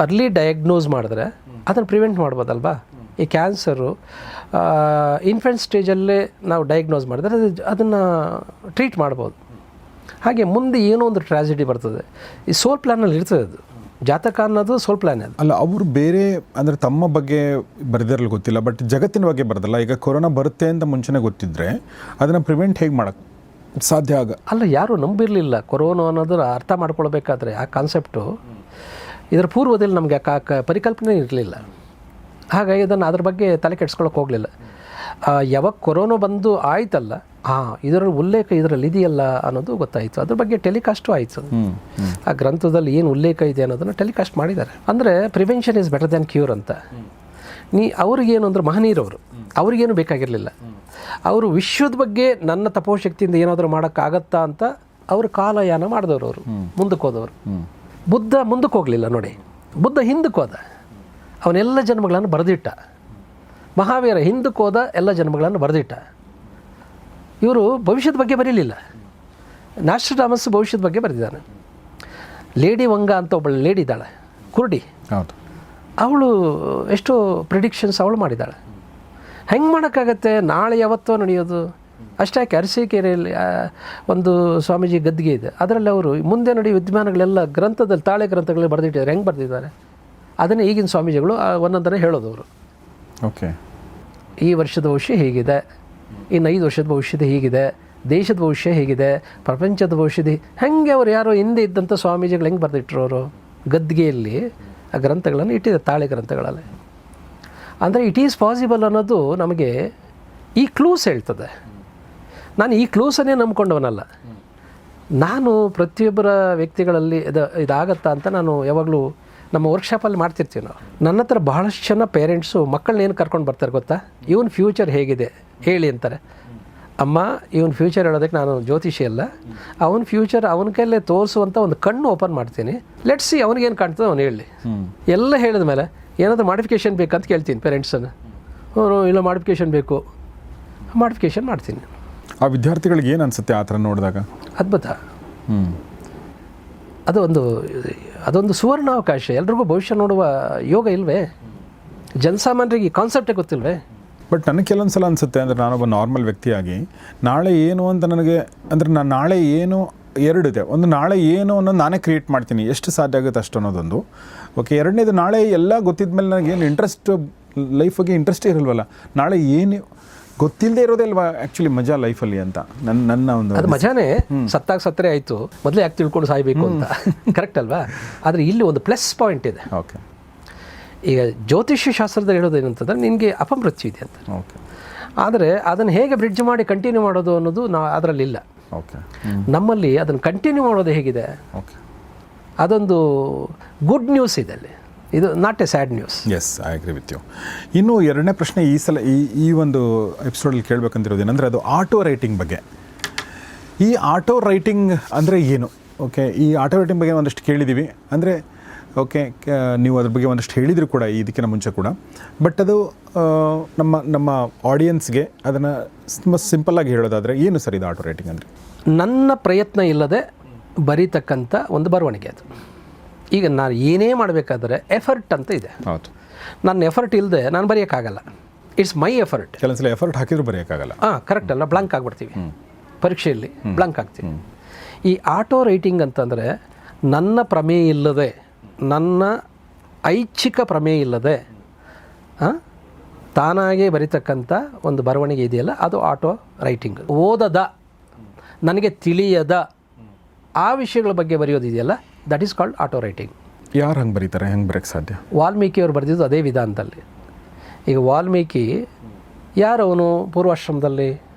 ಅರ್ಲಿ ಡಯಾಗ್ನೋಸ್ ಮಾಡಿದ್ರೆ ಅದನ್ನು ಪ್ರಿವೆಂಟ್ ಮಾಡ್ಬೋದಲ್ವಾ. ಈ ಕ್ಯಾನ್ಸರು ಇನ್ಫೆಂಟ್ ಸ್ಟೇಜಲ್ಲೇ ನಾವು ಡಯಾಗ್ನೋಸ್ ಮಾಡಿದ್ರೆ ಅದನ್ನು ಟ್ರೀಟ್ ಮಾಡ್ಬೋದು. ಹಾಗೆ ಮುಂದೆ ಏನೋ ಒಂದು ಟ್ರಾಜಿಡಿ ಬರ್ತದೆ. ಈ ಸೋಲ್ ಪ್ಲ್ಯಾನಲ್ಲಿ ಇರ್ತದೆ. ಅದು ಜಾತಕ ಅನ್ನೋದು ಸೋಲ್ ಪ್ಲ್ಯಾನ್. ಅದು ಅಲ್ಲ, ಅವರು ಬೇರೆ ಅಂದರೆ ತಮ್ಮ ಬಗ್ಗೆ ಬರೆದಿರಲು ಗೊತ್ತಿಲ್ಲ, ಬಟ್ ಜಗತ್ತಿನ ಬಗ್ಗೆ ಬರೆದಲ್ಲ. ಈಗ ಕೊರೋನಾ ಬರುತ್ತೆ ಅಂತ ಮುಂಚೆನೇ ಗೊತ್ತಿದ್ದರೆ ಅದನ್ನು ಪ್ರಿವೆಂಟ್ ಹೇಗೆ ಮಾಡೋಕ್ಕೆ ಸಾಧ್ಯ ಅಲ್ಲ, ಯಾರೂ ನಂಬಿರಲಿಲ್ಲ ಕೊರೋನಾ ಅನ್ನೋದರ ಅರ್ಥ ಮಾಡ್ಕೊಳ್ಬೇಕಾದ್ರೆ. ಆ ಕಾನ್ಸೆಪ್ಟು ಇದರ ಪೂರ್ವದಲ್ಲಿ ನಮಗೆ ಪರಿಕಲ್ಪನೆ ಇರಲಿಲ್ಲ. ಹಾಗಾಗಿ ಅದನ್ನು ಅದ್ರ ಬಗ್ಗೆ ತಲೆ ಕೆಡ್ಸ್ಕೊಳಕ್ಕೆ ಹೋಗಲಿಲ್ಲ. ಯಾವಾಗ ಕೊರೋನಾ ಬಂದು ಆಯ್ತಲ್ಲ, ಇದರ ಉಲ್ಲೇಖ ಇದರಲ್ಲಿ ಇದೆಯಲ್ಲ ಅನ್ನೋದು ಗೊತ್ತಾಯಿತು. ಅದ್ರ ಬಗ್ಗೆ ಟೆಲಿಕಾಸ್ಟು ಆಯಿತು. ಆ ಗ್ರಂಥದಲ್ಲಿ ಏನು ಉಲ್ಲೇಖ ಇದೆ ಅನ್ನೋದನ್ನು ಟೆಲಿಕಾಸ್ಟ್ ಮಾಡಿದ್ದಾರೆ. ಅಂದರೆ prevention is better than cure ಅಂತ. ಅವ್ರಿಗೇನು ಅಂದರೆ ಮಹನೀಯರವರು, ಅವ್ರಿಗೇನು ಬೇಕಾಗಿರಲಿಲ್ಲ. ಅವರು ವಿಶ್ವದ ಬಗ್ಗೆ ನನ್ನ ತಪೋಶಕ್ತಿಯಿಂದ ಏನಾದರೂ ಮಾಡೋಕ್ಕಾಗತ್ತಾ ಅಂತ ಅವರು ಕಾಲಯಾನ ಮಾಡಿದವರು. ಅವರು ಮುಂದಕ್ಕೆ ಹೋದವರು. ಬುದ್ಧ ಮುಂದಕ್ಕೆ ಹೋಗಲಿಲ್ಲ ನೋಡಿ, ಬುದ್ಧ ಹಿಂದಕ್ಕೆ ಹೋದ, ಅವನೆಲ್ಲ ಜನ್ಮಗಳನ್ನು ಬರೆದಿಟ್ಟ. ಮಹಾವೀರ ಹಿಂದಕ್ಕೆ ಹೋದ, ಎಲ್ಲ ಜನ್ಮಗಳನ್ನು ಬರೆದಿಟ್ಟ. ಇವರು ಭವಿಷ್ಯದ ಬಗ್ಗೆ ಬರೀಲಿಲ್ಲ. ನಾಸ್ಟ್ರಡಾಮಸ್ ಭವಿಷ್ಯದ ಬಗ್ಗೆ ಬರೆದಿದ್ದಾನೆ. ಲೇಡಿ ವಂಗ ಅಂತ ಒಬ್ಬಳು ಲೇಡಿ ಇದ್ದಾಳೆ, ಕುರುಡಿ. ಅವಳು ಎಷ್ಟೋ ಪ್ರಿಡಿಕ್ಷನ್ಸ್ ಅವಳು ಮಾಡಿದ್ದಾಳೆ. ಹೆಂಗೆ ಮಾಡೋಕ್ಕಾಗತ್ತೆ? ನಾಳೆ ಯಾವತ್ತೋ ನಡೆಯೋದು. ಅಷ್ಟಾಕೆ ಅರಸೀಕೆರೆಯಲ್ಲಿ ಒಂದು ಸ್ವಾಮೀಜಿ ಗದ್ದಿಗೆ ಇದೆ, ಅದರಲ್ಲಿ ಅವರು ಮುಂದೆ ನಡೆಯುವ ವಿದ್ಯಮಾನಗಳೆಲ್ಲ ಗ್ರಂಥದಲ್ಲಿ, ತಾಳೆ ಗ್ರಂಥಗಳಲ್ಲಿ ಬರೆದಿಟ್ಟಿದ್ದಾರೆ. ಹೆಂಗೆ ಬರೆದಿದ್ದಾರೆ ಅದನ್ನೇ ಈಗಿನ ಸ್ವಾಮೀಜಿಗಳು ಒಂದೊಂದನ್ನೇ ಹೇಳೋದು. ಅವರು ಓಕೆ, ಈ ವರ್ಷದ ಭವಿಷ್ಯ ಹೀಗಿದೆ, ಇನ್ನು 5 ವರ್ಷದ ಭವಿಷ್ಯದ ಹೀಗಿದೆ, ದೇಶದ ಭವಿಷ್ಯ ಹೀಗಿದೆ, ಪ್ರಪಂಚದ ಭವಿಷ್ಯದ ಹೆಂಗೆ ಅವ್ರು ಯಾರೋ ಹಿಂದೆ ಇದ್ದಂಥ ಸ್ವಾಮೀಜಿಗಳು ಹೆಂಗೆ ಬರೆದಿಟ್ಟರು ಅವರು ಗದ್ದಿಗೆಯಲ್ಲಿ ಆ ಗ್ರಂಥಗಳನ್ನು ಇಟ್ಟಿದೆ, ತಾಳೆ ಗ್ರಂಥಗಳಲ್ಲಿ. ಅಂದರೆ ಇಟ್ ಈಸ್ ಪಾಸಿಬಲ್ ಅನ್ನೋದು ನಮಗೆ ಈ ಕ್ಲೂಸ್ ಹೇಳ್ತದೆ. ನಾನು ಈ ಕ್ಲೂಸನ್ನೇ ನಂಬ್ಕೊಂಡವನಲ್ಲ. ನಾನು ಪ್ರತಿಯೊಬ್ಬರ ವ್ಯಕ್ತಿಗಳಲ್ಲಿ ಇದಾಗತ್ತಾ ಅಂತ ನಾನು ಯಾವಾಗಲೂ ನಮ್ಮ ವರ್ಕ್ಶಾಪಲ್ಲಿ ಮಾಡ್ತಿರ್ತೀವಿ ನಾವು. ನನ್ನ ಹತ್ರ ಬಹಳಷ್ಟು ಜನ ಪೇರೆಂಟ್ಸು ಮಕ್ಕಳನ್ನೇನು ಕರ್ಕೊಂಡು ಬರ್ತಾರೆ ಗೊತ್ತಾ? ಇವನ್ ಫ್ಯೂಚರ್ ಹೇಗಿದೆ ಹೇಳಿ ಅಂತಾರೆ. ಅಮ್ಮ, ಇವನ್ ಫ್ಯೂಚರ್ ಹೇಳೋದಕ್ಕೆ ನಾನು ಜ್ಯೋತಿಷಿ ಅಲ್ಲ, ಅವನ ಫ್ಯೂಚರ್ ಅವನ ಕೈಯಲ್ಲೇ ತೋರಿಸುವಂಥ ಒಂದು ಕಣ್ಣು ಓಪನ್ ಮಾಡ್ತೀನಿ. ಲೆಟ್ಸ್ ಸಿ ಅವನಿಗೇನು ಕಾಣ್ತದೆ ಅವನು ಹೇಳಿ. ಎಲ್ಲ ಹೇಳಿದ ಮೇಲೆ ಏನಾದರೂ ಮಾಡಿಫಿಕೇಷನ್ ಬೇಕಂತ ಕೇಳ್ತೀನಿ ಪೇರೆಂಟ್ಸನ್ನು. ಇಲ್ಲ ಮಾಡಿಫಿಕೇಷನ್ ಬೇಕು, ಮಾಡಿಫಿಕೇಷನ್ ಮಾಡ್ತೀನಿ. ಆ ವಿದ್ಯಾರ್ಥಿಗಳಿಗೆ ಏನು ಅನಿಸುತ್ತೆ ಆ ಥರ ನೋಡಿದಾಗ? ಅದ್ಭುತ. ಅದೊಂದು ಸುವರ್ಣಾವಕಾಶ. ಎಲ್ರಿಗೂ ಭವಿಷ್ಯ ನೋಡುವ ಯೋಗ ಇಲ್ವೇ? ಜನಸಾಮಾನ್ಯರಿಗೆ ಈ ಕಾನ್ಸೆಪ್ಟೇ ಗೊತ್ತಿಲ್ವೇ? ಬಟ್ ನನಗೆ ಕೆಲವೊಂದು ಸಲ ಅನಿಸುತ್ತೆ, ಅಂದರೆ ನಾನೊಬ್ಬ ನಾರ್ಮಲ್ ವ್ಯಕ್ತಿಯಾಗಿ ನಾಳೆ ಏನು ಅಂತ ನನಗೆ, ಅಂದರೆ ನಾನು ನಾಳೆ ಏನು ಎರಡಿದೆ. ಒಂದು ನಾಳೆ ಏನು ಅನ್ನೋದು ನಾನೇ ಕ್ರಿಯೇಟ್ ಮಾಡ್ತೀನಿ, ಎಷ್ಟು ಸಾಧ್ಯ ಆಗುತ್ತೆ ಅಷ್ಟು ಅನ್ನೋದೊಂದು. ಓಕೆ, ಎರಡನೇದು ನಾಳೆ ಎಲ್ಲ ಗೊತ್ತಿದ ಮೇಲೆ ನನಗೇನು ಇಂಟ್ರೆಸ್ಟ್, ಲೈಫ್ ಬಗ್ಗೆ ಇಂಟ್ರೆಸ್ಟೇ ಇರಲ್ವಲ್ಲ, ನಾಳೆ ಏನು ಗೊತ್ತಿಲ್ಲದೆ ಇರೋದೇ ಅಲ್ವಾ ಆ್ಯಕ್ಚುಲಿ ಮಜಾ ಲೈಫಲ್ಲಿ ಅಂತ ನನ್ನ ಒಂದು. ಅದು ಮಜಾನೇ, ಸತ್ತಾಗ ಸತ್ತರೆ ಆಯಿತು, ಮೊದಲೇ ಯಾಕೆ ತಿಳ್ಕೊಂಡು ಸಾಯಬೇಕು ಅಂತ. ಕರೆಕ್ಟ್ ಅಲ್ವಾ? ಆದರೆ ಇಲ್ಲಿ ಒಂದು ಪ್ಲಸ್ ಪಾಯಿಂಟ್ ಇದೆ. ಓಕೆ, ಈಗ ಜ್ಯೋತಿಷ್ಯ ಶಾಸ್ತ್ರದಲ್ಲಿ ಹೇಳೋದೇನಂತಂದರೆ ನಿನಗೆ ಅಪಮೃತ್ಯು ಇದೆ ಅಂತ. ಓಕೆ, ಆದರೆ ಅದನ್ನು ಹೇಗೆ ಬ್ರಿಡ್ಜ್ ಮಾಡಿ ಕಂಟಿನ್ಯೂ ಮಾಡೋದು ಅನ್ನೋದು ಅದರಲ್ಲಿಲ್ಲ. ಓಕೆ, ನಮ್ಮಲ್ಲಿ ಅದನ್ನು ಕಂಟಿನ್ಯೂ ಮಾಡೋದು ಹೇಗಿದೆ, ಓಕೆ, ಅದೊಂದು ಗುಡ್ ನ್ಯೂಸ್ ಇದೆ ಅಲ್ಲಿ. ಇದು not a sad news. Yes, I agree with you. ಇನ್ನು ಎರಡನೇ ಪ್ರಶ್ನೆ ಈ ಸಲ ಈ ಒಂದು ಎಪಿಸೋಡಲ್ಲಿ ಕೇಳಬೇಕಂತಿರೋದು ಏನಂದರೆ ಅದು ಆಟೋ ರೈಟಿಂಗ್ ಬಗ್ಗೆ. ಈ ಆಟೋ ರೈಟಿಂಗ್ ಅಂದರೆ ಏನು? ಓಕೆ, ಈ ಆಟೋ ರೈಟಿಂಗ್ ಬಗ್ಗೆ ಒಂದಷ್ಟು ಕೇಳಿದ್ದೀವಿ, ಅಂದರೆ ಓಕೆ, ನೀವು ಅದ್ರ ಬಗ್ಗೆ ಒಂದಷ್ಟು ಹೇಳಿದ್ರು ಕೂಡ ಇದಕ್ಕಿಂತ ಮುಂಚೆ ಕೂಡ. ಬಟ್ ಅದು ನಮ್ಮ ಆಡಿಯನ್ಸ್ಗೆ ಅದನ್ನು ತುಂಬ ಸಿಂಪಲ್ಲಾಗಿ ಹೇಳೋದಾದರೆ ಏನು ಸರ್ ಇದು ಆಟೋ ರೈಟಿಂಗ್ ಅಂದರೆ? ನನ್ನ ಪ್ರಯತ್ನ ಇಲ್ಲದೆ ಬರೀತಕ್ಕಂಥ ಒಂದು ಬರವಣಿಗೆ ಅದು. ಈಗ ನಾನು ಏನೇ ಮಾಡಬೇಕಾದ್ರೆ ಎಫರ್ಟ್ ಅಂತ ಇದೆ. ಹೌದು, ನನ್ನ ಎಫರ್ಟ್ ಇಲ್ಲದೆ ನಾನು ಬರೆಯೋಕ್ಕಾಗಲ್ಲ. It's my effort. ಕೆಲವೊಂದ್ಸಲ ಎಫರ್ಟ್ ಹಾಕಿದ್ರು ಬರೆಯೋಕ್ಕಾಗಲ್ಲ. ಕರೆಕ್ಟ್ ಅಲ್ಲ, ಬ್ಲಾಂಕ್ ಆಗಿಬಿಡ್ತೀವಿ ಪರೀಕ್ಷೆಯಲ್ಲಿ, ಬ್ಲಾಂಕ್ ಆಗ್ತೀವಿ. ಈ ಆಟೋ ರೈಟಿಂಗ್ ಅಂತಂದರೆ ನನ್ನ ಪ್ರಮೇಯ ಇಲ್ಲದೆ, ನನ್ನ ಐಚ್ಛಿಕ ಪ್ರಮೇಯ ಇಲ್ಲದೆ ತಾನಾಗೇ ಬರೀತಕ್ಕಂಥ ಒಂದು ಬರವಣಿಗೆ ಇದೆಯಲ್ಲ, ಅದು ಆಟೋ ರೈಟಿಂಗ್. ಓದದ, ನನಗೆ ತಿಳಿಯದ ಆ ವಿಷಯಗಳ ಬಗ್ಗೆ ಬರೆಯೋದಿದೆಯಲ್ಲ, that is called auto writing. ಯಾರು ಹಂಗೆ ಬರೀತಾರೆ, ಹೆಂಗೆ ಬರೋಕ್ಕೆ ಸಾಧ್ಯ? ವಾಲ್ಮೀಕಿಯವರು ಬರೆದಿದ್ದು ಅದೇ ವಿಧಾನದಲ್ಲಿ. ಈಗ ವಾಲ್ಮೀಕಿ ಯಾರವನು? ಪೂರ್ವಾಶ್ರಮದಲ್ಲಿ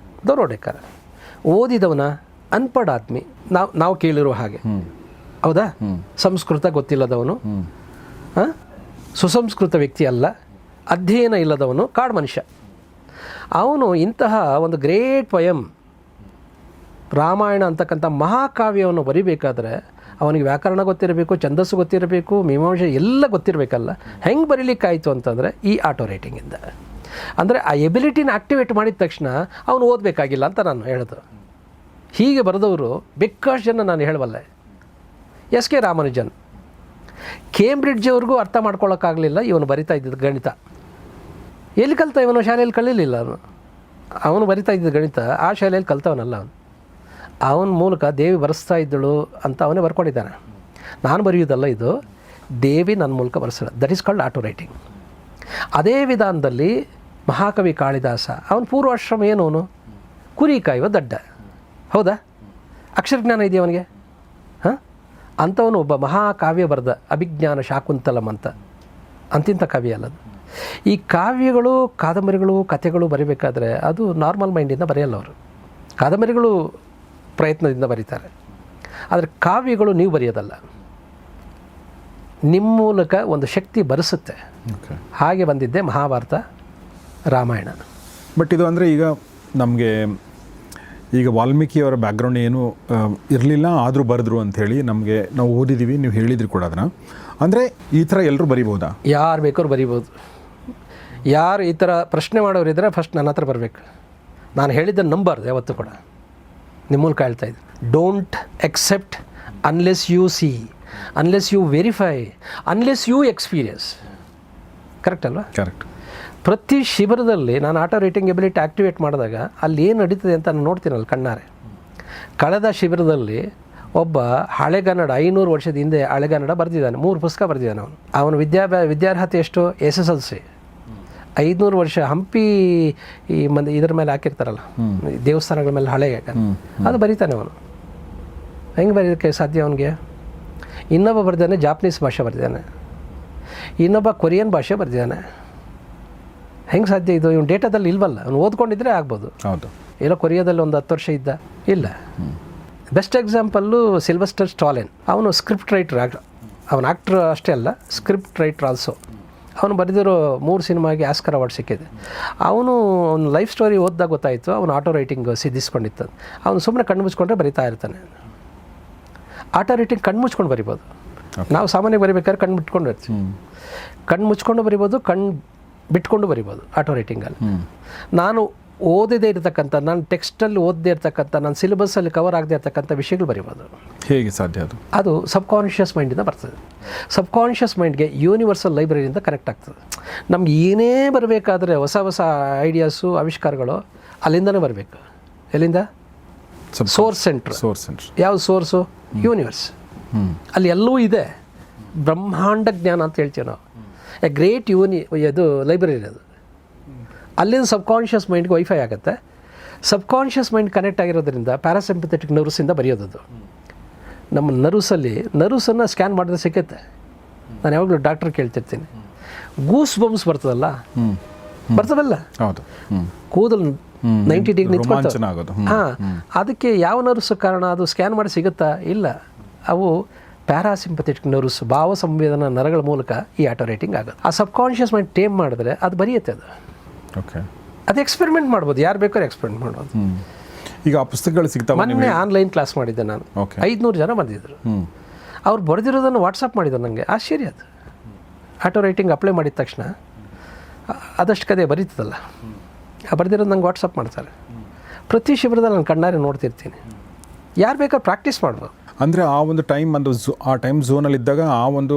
ದರೋಡೆಕಾರ, ಓದಿದವನ, ಅನ್ಪಡ್ ಆದ್ಮಿ, ನಾವು ಕೇಳಿರೋ ಹಾಗೆ, ಹೌದಾ? ಸಂಸ್ಕೃತ ಗೊತ್ತಿಲ್ಲದವನು, ಸುಸಂಸ್ಕೃತ ವ್ಯಕ್ತಿ ಅಲ್ಲ, ಅಧ್ಯಯನ ಇಲ್ಲದವನು, ಕಾಡು ಮನುಷ್ಯ. ಅವನು ಇಂತಹ ಒಂದು ಗ್ರೇಟ್ ಪೊಯಮ್ ರಾಮಾಯಣ ಅಂತಕ್ಕಂಥ ಮಹಾಕಾವ್ಯವನ್ನು ಬರಿಬೇಕಾದ್ರೆ ಅವನಿಗೆ ವ್ಯಾಕರಣ ಗೊತ್ತಿರಬೇಕು, ಛಂದಸ್ಸು ಗೊತ್ತಿರಬೇಕು, ಮೀಮಾಂಸೆ ಎಲ್ಲ ಗೊತ್ತಿರಬೇಕಲ್ಲ. ಹೆಂಗೆ ಬರೀಲಿಕ್ಕಾಯಿತು ಅಂತಂದರೆ ಈ ಆಟೋ ರೈಟಿಂಗಿಂದ. ಅಂದರೆ ಆ ಎಬಿಲಿಟಿನ ಆ್ಯಕ್ಟಿವೇಟ್ ಮಾಡಿದ ತಕ್ಷಣ ಅವನು ಓದಬೇಕಾಗಿಲ್ಲ ಅಂತ ನಾನು ಹೇಳೋದು. ಹೀಗೆ ಬರೆದವರು ಬೇಕಾಷ್ಟು ಜನ ನಾನು ಹೇಳಬಲ್ಲೆ. ಎಸ್ ಕೆ ರಾಮಾನುಜನ್, ಕೇಂಬ್ರಿಡ್ಜ್ವರೆಗೂ ಅರ್ಥ ಮಾಡ್ಕೊಳ್ಳೋಕ್ಕಾಗಲಿಲ್ಲ ಇವನು ಬರಿತಾ ಇದ್ದಿದ್ದು ಗಣಿತ. ಎಲ್ಲಿ ಕಲಿತ ಇವನು? ಶಾಲೆಯಲ್ಲಿ ಕಲೀಲಿಲ್ಲ ಅವನು ಬರಿತಾ ಇದ್ದಿದ್ದು ಗಣಿತ ಆ ಶಾಲೆಯಲ್ಲಿ ಕಲ್ತವನಲ್ಲ ಅವನು. ಅವನ ಮೂಲಕ ದೇವಿ ಬರೆಸ್ತಾ ಇದ್ದಳು ಅಂತ ಅವನೇ ಬರ್ಕೊಂಡಿದ್ದಾನೆ. ನಾನು ಬರೆಯೋದಲ್ಲ ಇದು, ದೇವಿ ನನ್ನ ಮೂಲಕ ಬರೆಸೋದು. That is called auto writing. ಅದೇ ವಿಧಾನದಲ್ಲಿ ಮಹಾಕವಿ ಕಾಳಿದಾಸ, ಅವನ ಪೂರ್ವಾಶ್ರಮ ಏನು? ಅವನು ಕುರಿ ಕಾಯುವ ದಡ್ಡ, ಹೌದಾ? ಅಕ್ಷರಜ್ಞಾನ ಇದೆಯಾ ಅವನಿಗೆ? ಅಂಥವನು ಒಬ್ಬ ಮಹಾಕಾವ್ಯ ಬರೆದ ಅಭಿಜ್ಞಾನ ಶಾಕುಂತಲಂ ಅಂತಿಂಥ ಕಾವ್ಯ ಅಲ್ಲದು. ಈ ಕಾವ್ಯಗಳು, ಕಾದಂಬರಿಗಳು, ಕಥೆಗಳು ಬರೀಬೇಕಾದ್ರೆ ಅದು ನಾರ್ಮಲ್ ಮೈಂಡಿಂದ ಬರೆಯಲ್ಲ ಅವರು. ಕಾದಂಬರಿಗಳು ಪ್ರಯತ್ನದಿಂದ ಬರೀತಾರೆ, ಆದರೆ ಕಾವ್ಯಗಳು ನೀವು ಬರೆಯೋದಲ್ಲ, ನಿಮ್ಮ ಮೂಲಕ ಒಂದು ಶಕ್ತಿ ಬರೆಸುತ್ತೆ. ಹಾಗೆ ಬಂದಿದ್ದೆ ಮಹಾಭಾರತ, ರಾಮಾಯಣ. ಬಟ್ ಇದು ಅಂದರೆ ಈಗ ವಾಲ್ಮೀಕಿಯವರ ಬ್ಯಾಕ್ಗ್ರೌಂಡ್ ಏನು ಇರಲಿಲ್ಲ, ಆದರೂ ಬರೆದ್ರು ಅಂಥೇಳಿ ನಾವು ಓದಿದ್ದೀವಿ, ನೀವು ಹೇಳಿದ್ರಿ ಕೂಡ ಅದನ್ನು. ಅಂದರೆ ಈ ಥರ ಎಲ್ಲರೂ ಬರಿಬೋದಾ? ಯಾರು ಬೇಕಾದ್ರೂ ಬರಿಬೋದು. ಯಾರು ಈ ಥರ ಪ್ರಶ್ನೆ ಮಾಡೋರಿದ್ದರೆ ಫಸ್ಟ್ ನನ್ನ ಹತ್ರ ಬರಬೇಕು. ನಾನು ಹೇಳಿದ್ದ ನಂಬರ್ ಯಾವತ್ತೂ ಕೂಡ ನಿಮ್ಮ ಮೂಲಕ ಹೇಳ್ತಾ ಇದ್ದೆ. Don't accept unless you see, unless you verify, unless you experience. Correct ಅಲ್ವಾ? ಕರೆಕ್ಟ್. ಪ್ರತಿ ಶಿಬಿರದಲ್ಲಿ ನಾನು ಆಟೋ ರೈಟಿಂಗ್ ಎಬಿಲಿಟಿ ಆ್ಯಕ್ಟಿವೇಟ್ ಮಾಡಿದಾಗ ಅಲ್ಲಿ ಏನು ನಡೀತದೆ ಅಂತ ನಾನು ನೋಡ್ತೀನಲ್ಲ ಕಣ್ಣಾರೆ. ಕಳೆದ ಶಿಬಿರದಲ್ಲಿ ಒಬ್ಬ ಹಳೆಗನ್ನಡ 500 ವರ್ಷದ ಹಿಂದೆ ಹಳೆಗನ್ನಡ ಬರೆದಿದ್ದಾನೆ, 3 ಪುಸ್ತಕ ಬರೆದಿದ್ದಾನೆ ಅವನು. ಅವನ ವಿದ್ಯಾರ್ಹತೆ ಎಷ್ಟು? SSLC. 500 ವರ್ಷ ಹಂಪಿ ಈ ಇದರ ಮೇಲೆ ಹಾಕಿರ್ತಾರಲ್ಲ, ದೇವಸ್ಥಾನಗಳ ಮೇಲೆ ಹಳೆ ಅದು ಬರೀತಾನೆ ಅವನು. ಹೆಂಗೆ ಬರೀದಕ್ಕೆ ಸಾಧ್ಯ ಅವನಿಗೆ? ಇನ್ನೊಬ್ಬ ಬರೆದಿದ್ದಾನೆ ಜಾಪನೀಸ್ ಭಾಷೆ ಬರೆದಿದ್ದಾನೆ, ಇನ್ನೊಬ್ಬ ಕೊರಿಯನ್ ಭಾಷೆ ಬರೆದಿದ್ದಾನೆ. ಹೆಂಗೆ ಸಾಧ್ಯ ಇದು? ಇವನು ಡೇಟಾದಲ್ಲಿ ಇಲ್ವಲ್ಲ, ಅವನು ಓದ್ಕೊಂಡಿದ್ರೆ ಆಗ್ಬೋದು. ಹೌದು. ಎಲ್ಲೋ ಕೊರಿಯಾದಲ್ಲಿ ಒಂದು 10 ವರ್ಷ ಇದ್ದ ಇಲ್ಲ. Best example Sylvester Stalin. ಅವನು ಸ್ಕ್ರಿಪ್ಟ್ ರೈಟರ್, ಅವನು ಆ್ಯಕ್ಟ್ರ್ ಅಷ್ಟೇ ಅಲ್ಲ, ಸ್ಕ್ರಿಪ್ಟ್ ರೈಟರ್ ಆಲ್ಸೋ. ಅವನು ಬರೆದಿರೋ 3 ಸಿನಿಮಾಗೆ ಆಸ್ಕರ್ ಅವಾರ್ಡ್ ಸಿಕ್ಕಿದೆ. ಅವನು ಒಂದು ಲೈಫ್ ಸ್ಟೋರಿ ಓದಿದಾಗ ಗೊತ್ತಾಯಿತು ಅವನು ಆಟೋ ರೈಟಿಂಗ್ ಸಿದ್ಧಿಸ್ಕೊಂಡಿತ್ತು. ಅವನು ಸುಮ್ಮನೆ ಕಣ್ಣು ಮುಚ್ಕೊಂಡ್ರೆ ಬರಿತಾ ಇರ್ತಾನೆ. ಆಟೋ ರೈಟಿಂಗ್ ಕಣ್ಣು ಮುಚ್ಕೊಂಡು ಬರಿಬೋದು. ನಾವು ಸಾಮಾನ್ಯ ಬರಿಬೇಕಾದ್ರೆ ಕಣ್ಣು ಬಿಟ್ಕೊಂಡು ಇರ್ತೀವಿ. ಕಣ್ಣು ಮುಚ್ಕೊಂಡು ಬರಿಬೋದು, ಕಣ್ಣು ಬಿಟ್ಕೊಂಡು ಬರಿಬೋದು ಆಟೋ ರೈಟಿಂಗಲ್ಲಿ. ನಾನು ಓದದೇ ಇರತಕ್ಕಂಥ, ನಾನು ಟೆಕ್ಸ್ಟಲ್ಲಿ ಓದದೇ ಇರತಕ್ಕಂಥ, ನಾನು ಸಿಲೆಬಸ್ಸಲ್ಲಿ ಕವರ್ ಆಗದೆ ಇರತಕ್ಕಂಥ ವಿಷಯಗಳು ಬರಿಬೋದು. ಹೇಗೆ ಸಾಧ್ಯ ಅದು? ಅದು ಸಬ್ಕಾನ್ಷಿಯಸ್ ಮೈಂಡಿಂದ ಬರ್ತದೆ. ಸಬ್ಕಾನ್ಷಿಯಸ್ ಮೈಂಡ್ಗೆ ಯೂನಿವರ್ಸಲ್ ಲೈಬ್ರರಿಯಿಂದ ಕನೆಕ್ಟ್ ಆಗ್ತದೆ. ನಮ್ಗೆ ಏನೇ ಬರಬೇಕಾದ್ರೆ ಹೊಸ ಹೊಸ ಐಡಿಯಾಸು, ಆವಿಷ್ಕಾರಗಳು ಅಲ್ಲಿಂದನೇ ಬರಬೇಕು. ಎಲ್ಲಿಂದ? Source centre. ಯಾವ ಸೋರ್ಸು? ಯೂನಿವರ್ಸ್. ಅಲ್ಲಿ ಎಲ್ಲವೂ ಇದೆ. ಬ್ರಹ್ಮಾಂಡ ಜ್ಞಾನ ಅಂತ ಹೇಳ್ತೀವಿ ನಾವು. ಎ ಗ್ರೇಟ್ ಇದು ಲೈಬ್ರರಿ ಅದು. ಅಲ್ಲಿಂದ ಸಬ್ಕಾನ್ಷಿಯಸ್ ಮೈಂಡ್ಗೆ ವೈಫೈ ಆಗುತ್ತೆ. ಸಬ್ಕಾನ್ಷಿಯಸ್ ಮೈಂಡ್ ಕನೆಕ್ಟ್ ಆಗಿರೋದ್ರಿಂದ ಪ್ಯಾರಾಸಿಂಪಥೆಟಿಕ್ ನರ್ವ್ಸಿಂದ ಬರೆಯೋದು. ನಮ್ಮ ನರ್ವ್ಸನ್ನು ಸ್ಕ್ಯಾನ್ ಮಾಡಿದ್ರೆ ಸಿಕ್ಕುತ್ತೆ. ನಾನು ಯಾವಾಗಲೂ ಡಾಕ್ಟ್ರ್ ಕೇಳ್ತಿರ್ತೀನಿ, ಗೂಸ್ ಬಂಪ್ಸ್ ಬರ್ತದಲ್ಲ, ಬರ್ತದಲ್ಲ, ಕೂದಲು 90 ಡಿಗ್ರಿ ನಿಂತ್ಕೊಳ್ತವೆ. ಅದಕ್ಕೆ ಯಾವ ನರ್ವ್ಸ್ ಕಾರಣ? ಅದು ಸ್ಕ್ಯಾನ್ ಮಾಡಿ ಸಿಗುತ್ತಾ? ಇಲ್ಲ. ಅವು ಪ್ಯಾರಾಸಿಂಪಥೆಟಿಕ್ ನರ್ವ್ಸ್, ಭಾವ ಸಂವೇದನಾ ನರಗಳ ಮೂಲಕ ಈ ಆಟೋ ರೈಟಿಂಗ್ ಆಗೋದು. ಆ ಸಬ್ಕಾನ್ಷಿಯಸ್ ಮೈಂಡ್ ಟೇಮ್ ಮಾಡಿದ್ರೆ ಅದು ಬರೆಯುತ್ತೆ. ಅದು ಎಕ್ಸ್ಪೆರಿಮೆಂಟ್ ಮಾಡ್ಬೋದು, ಯಾರು ಬೇಕಾದ್ರೂ ಎಕ್ಸ್ಪೆರಿಮೆಂಟ್ ಮಾಡ್ಬೋದು. ಈಗ ಆ ಪುಸ್ತಕಗಳು ಸಿಗ್ತಾವೆ. ಮೊನ್ನೆ ಆನ್ಲೈನ್ ಕ್ಲಾಸ್ ಮಾಡಿದ್ದೆ ನಾನು. 500 ಜನ ಬಂದಿದ್ದರು. ಅವ್ರು ಬರೆದಿರೋದನ್ನು ವಾಟ್ಸಪ್ ಮಾಡಿದ್ರು. ನನಗೆ ಆಶ್ಚರ್ಯ ಅದು. ಆಟೋ ರೈಟಿಂಗ್ ಅಪ್ಲೈ ಮಾಡಿದ ತಕ್ಷಣ ಅದಷ್ಟು ಕದೆ ಬರೀತದಲ್ಲ, ಬರೆದಿರೋದು ನಂಗೆ ವಾಟ್ಸಪ್ ಮಾಡ್ತಾರೆ. ಪ್ರತಿ ಶಿಬಿರದಲ್ಲಿ ನಾನು ಕಣ್ಣಾರೆ ನೋಡ್ತಿರ್ತೀನಿ. ಯಾರು ಬೇಕಾದ್ರೂ ಪ್ರಾಕ್ಟೀಸ್ ಮಾಡ್ಬೋದು. ಅಂದರೆ ಆ ಒಂದು ಟೈಮ್ ಆ ಟೈಮ್ ಝೋನಲ್ಲಿ ಇದ್ದಾಗ ಆ ಒಂದು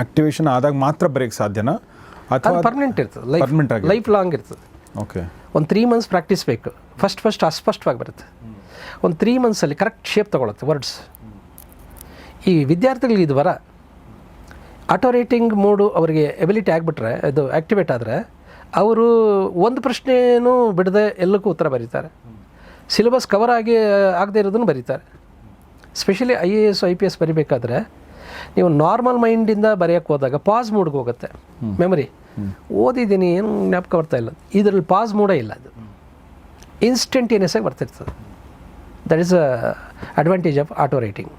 ಆಕ್ಟಿವೇಶನ್ ಆದಾಗ ಮಾತ್ರ ಬರೆಯೋಕ್ಕೆ ಸಾಧ್ಯನಾ, ಅಥವಾ ಪರ್ಮನೆಂಟ್ ಇರ್ತದೆ? ಲೈಫ್ ಲಾಂಗ್ ಇರ್ತದೆ. ಓಕೆ. ಒಂದು 3 ಮಂತ್ಸ್ ಪ್ರಾಕ್ಟೀಸ್ ಬೇಕು. ಫಸ್ಟ್ ಅಸ್ಪಷ್ಟವಾಗಿ ಬರುತ್ತೆ. ಒಂದು 3 ಮಂತ್ಸಲ್ಲಿ ಕರೆಕ್ಟ್ ಶೇಪ್ ತೊಗೊಳುತ್ತೆ ವರ್ಡ್ಸ್. ಈ ವಿದ್ಯಾರ್ಥಿಗಳಿಗೆ ಇದು ಬರ ಆಟೋ ರೈಟಿಂಗ್ ಮೋಡು ಅವರಿಗೆ ಎಬಿಲಿಟಿ ಆಗಿಬಿಟ್ರೆ, ಇದು ಆ್ಯಕ್ಟಿವೇಟ್ ಆದರೆ ಅವರು ಒಂದು ಪ್ರಶ್ನೆಯೂ ಬಿಡದೆ ಎಲ್ಲಕ್ಕೂ ಉತ್ತರ ಬರೀತಾರೆ. ಸಿಲೆಬಸ್ ಕವರ್ ಆಗದೆ ಇರೋದನ್ನು ಬರೀತಾರೆ. ಸ್ಪೆಷಲಿ IAS IPS ಬರಿಬೇಕಾದ್ರೆ ನೀವು ನಾರ್ಮಲ್ ಮೈಂಡಿಂದ ಬರೆಯೋಕ್ಕೆ ಹೋದಾಗ ಪಾಸ್ ಮೂಡ್ಗೆ ಹೋಗುತ್ತೆ ಮೆಮೊರಿ. ಓದಿದ್ದೀನಿ, ಏನು ಜ್ಞಾಪಕ ಬರ್ತಾ ಇಲ್ಲ. ಇದರಲ್ಲಿ ಪಾಸ್ ಮೂಡೇ ಇಲ್ಲ. ಅದು ಇನ್ಸ್ಟಂಟೇನಿಯಸ್ ಆಗಿ ಬರ್ತಿರ್ತದೆ. That is advantage of auto writing.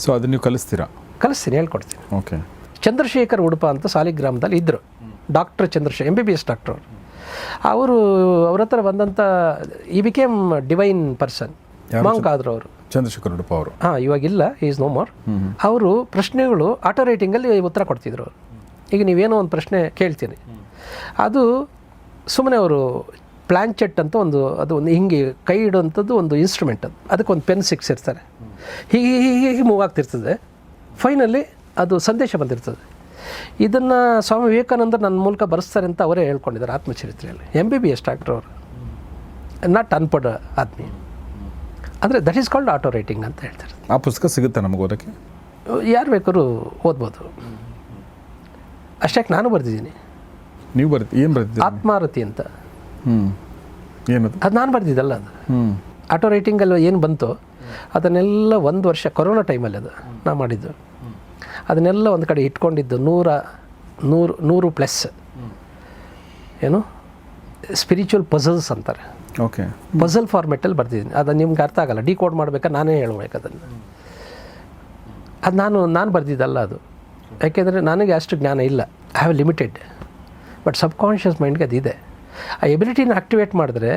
So ಅದನ್ನು ನೀವು ಕಲಿಸ್ತೀನಿ, ಹೇಳ್ಕೊಡ್ತೀನಿ. ಓಕೆ. ಚಂದ್ರಶೇಖರ್ ಉಡುಪ ಅಂತ ಸಾಲಿಗ್ರಾಮದಲ್ಲಿ ಇದ್ದರು. ಡಾಕ್ಟರ್ ಚಂದ್ರಶೇಖರ್, MBBS ಡಾಕ್ಟರ್ ಅವರು. ಅವ್ರ ಹತ್ರ ಬಂದಂಥ ಈ ಬಿಕೇಮ್ ಡಿವೈನ್ ಪರ್ಸನ್. ಮಾಂಕ್ ಆದರು ಅವರು, ಚಂದ್ರಶೇಖರ್ ಉಡುಪ ಅವರು. ಇವಾಗಿಲ್ಲ, ಈಸ್ ನೋ ಮೋರ್. ಅವರು ಪ್ರಶ್ನೆಗಳು ಆಟೋ ರೈಟಿಂಗಲ್ಲಿ ಉತ್ತರ ಕೊಡ್ತಿದ್ರು ಅವರು. ಈಗ ನೀವೇನೋ ಒಂದು ಪ್ರಶ್ನೆ ಕೇಳ್ತೀನಿ, ಅದು ಸುಮ್ಮನೆ ಅವರು ಪ್ಲಾಂಚೆಟ್ ಅಂತ ಅದು ಒಂದು ಹಿಂಗೆ ಕೈ ಇಡುವಂಥದ್ದು ಒಂದು ಇನ್ಸ್ಟ್ರೂಮೆಂಟ್. ಅದಕ್ಕೊಂದು ಪೆನ್ ಸಿಕ್ಸಿರ್ತಾರೆ. ಹೀಗೆ ಮೂವ್ ಆಗ್ತಿರ್ತದೆ. ಫೈನಲಿ ಅದು ಸಂದೇಶ ಬಂದಿರ್ತದೆ. ಇದನ್ನು ಸ್ವಾಮಿ ವಿವೇಕಾನಂದ ನನ್ನ ಮೂಲಕ ಬರೆಸ್ತಾರೆ ಅಂತ ಅವರೇ ಹೇಳ್ಕೊಂಡಿದ್ದಾರೆ ಆತ್ಮಚರಿತ್ರೆಯಲ್ಲಿ. MBBS ಡಾಕ್ಟರ್ ಅವರು, ನಾಟ್ ಅನ್ಪಡ್ ಆದ್ಮಿ. ಅಂದರೆ that is called auto writing ಅಂತ ಹೇಳ್ತಾರೆ. ಆ ಪುಸ್ತಕ ಸಿಗುತ್ತೆ ನಮಗೆ ಓದೋಕ್ಕೆ? ಯಾರು ಬೇಕಾದ್ರೂ ಓದ್ಬೋದು. ಅಷ್ಟಾಗಿ ನಾನು ಬರೆದಿದ್ದೀನಿ. ನೀವು ಏನು ಬರ್ತಿದ್ದೀರಿ? ಆತ್ಮಾರತಿ ಅಂತ. ಏನದು? ಅದು ನಾನು ಬರ್ದಿದ್ದಲ್ಲ. ಅದು ಆಟೋ ರೈಟಿಂಗಲ್ಲಿ ಏನು ಬಂತು ಅದನ್ನೆಲ್ಲ 1 ವರ್ಷ ಕೊರೋನಾ ಟೈಮಲ್ಲಿ ಅದು ನಾ ಮಾಡಿದ್ದು. ಅದನ್ನೆಲ್ಲ ಒಂದು ಕಡೆ ಇಟ್ಕೊಂಡಿದ್ದು 100 ಪ್ಲಸ್ ಏನು ಸ್ಪಿರಿಚುವಲ್ ಪಝಲ್ಸ್ ಅಂತಾರೆ. ಓಕೆ. ಪಝಲ್ ಫಾರ್ಮೆಟಲ್ಲಿ ಬರ್ತಿದ್ದೀನಿ. ಅದು ನಿಮ್ಗೆ ಅರ್ಥ ಆಗಲ್ಲ, ಡಿಕೋಡ್ ಮಾಡಬೇಕಾ ನಾನೇ ಹೇಳ್ಬೇಕು ಅದನ್ನು. ಅದು ನಾನು ಬರ್ದಿದ್ದಲ್ಲ ಅದು. ಯಾಕೆಂದರೆ ನನಗೆ ಅಷ್ಟು ಜ್ಞಾನ ಇಲ್ಲ. I have limited. But subconscious ಮೈಂಡ್ಗೆ ಅದಿದೆ. ಆ ಎಬಿಲಿಟಿನ ಆಕ್ಟಿವೇಟ್ ಮಾಡಿದ್ರೆ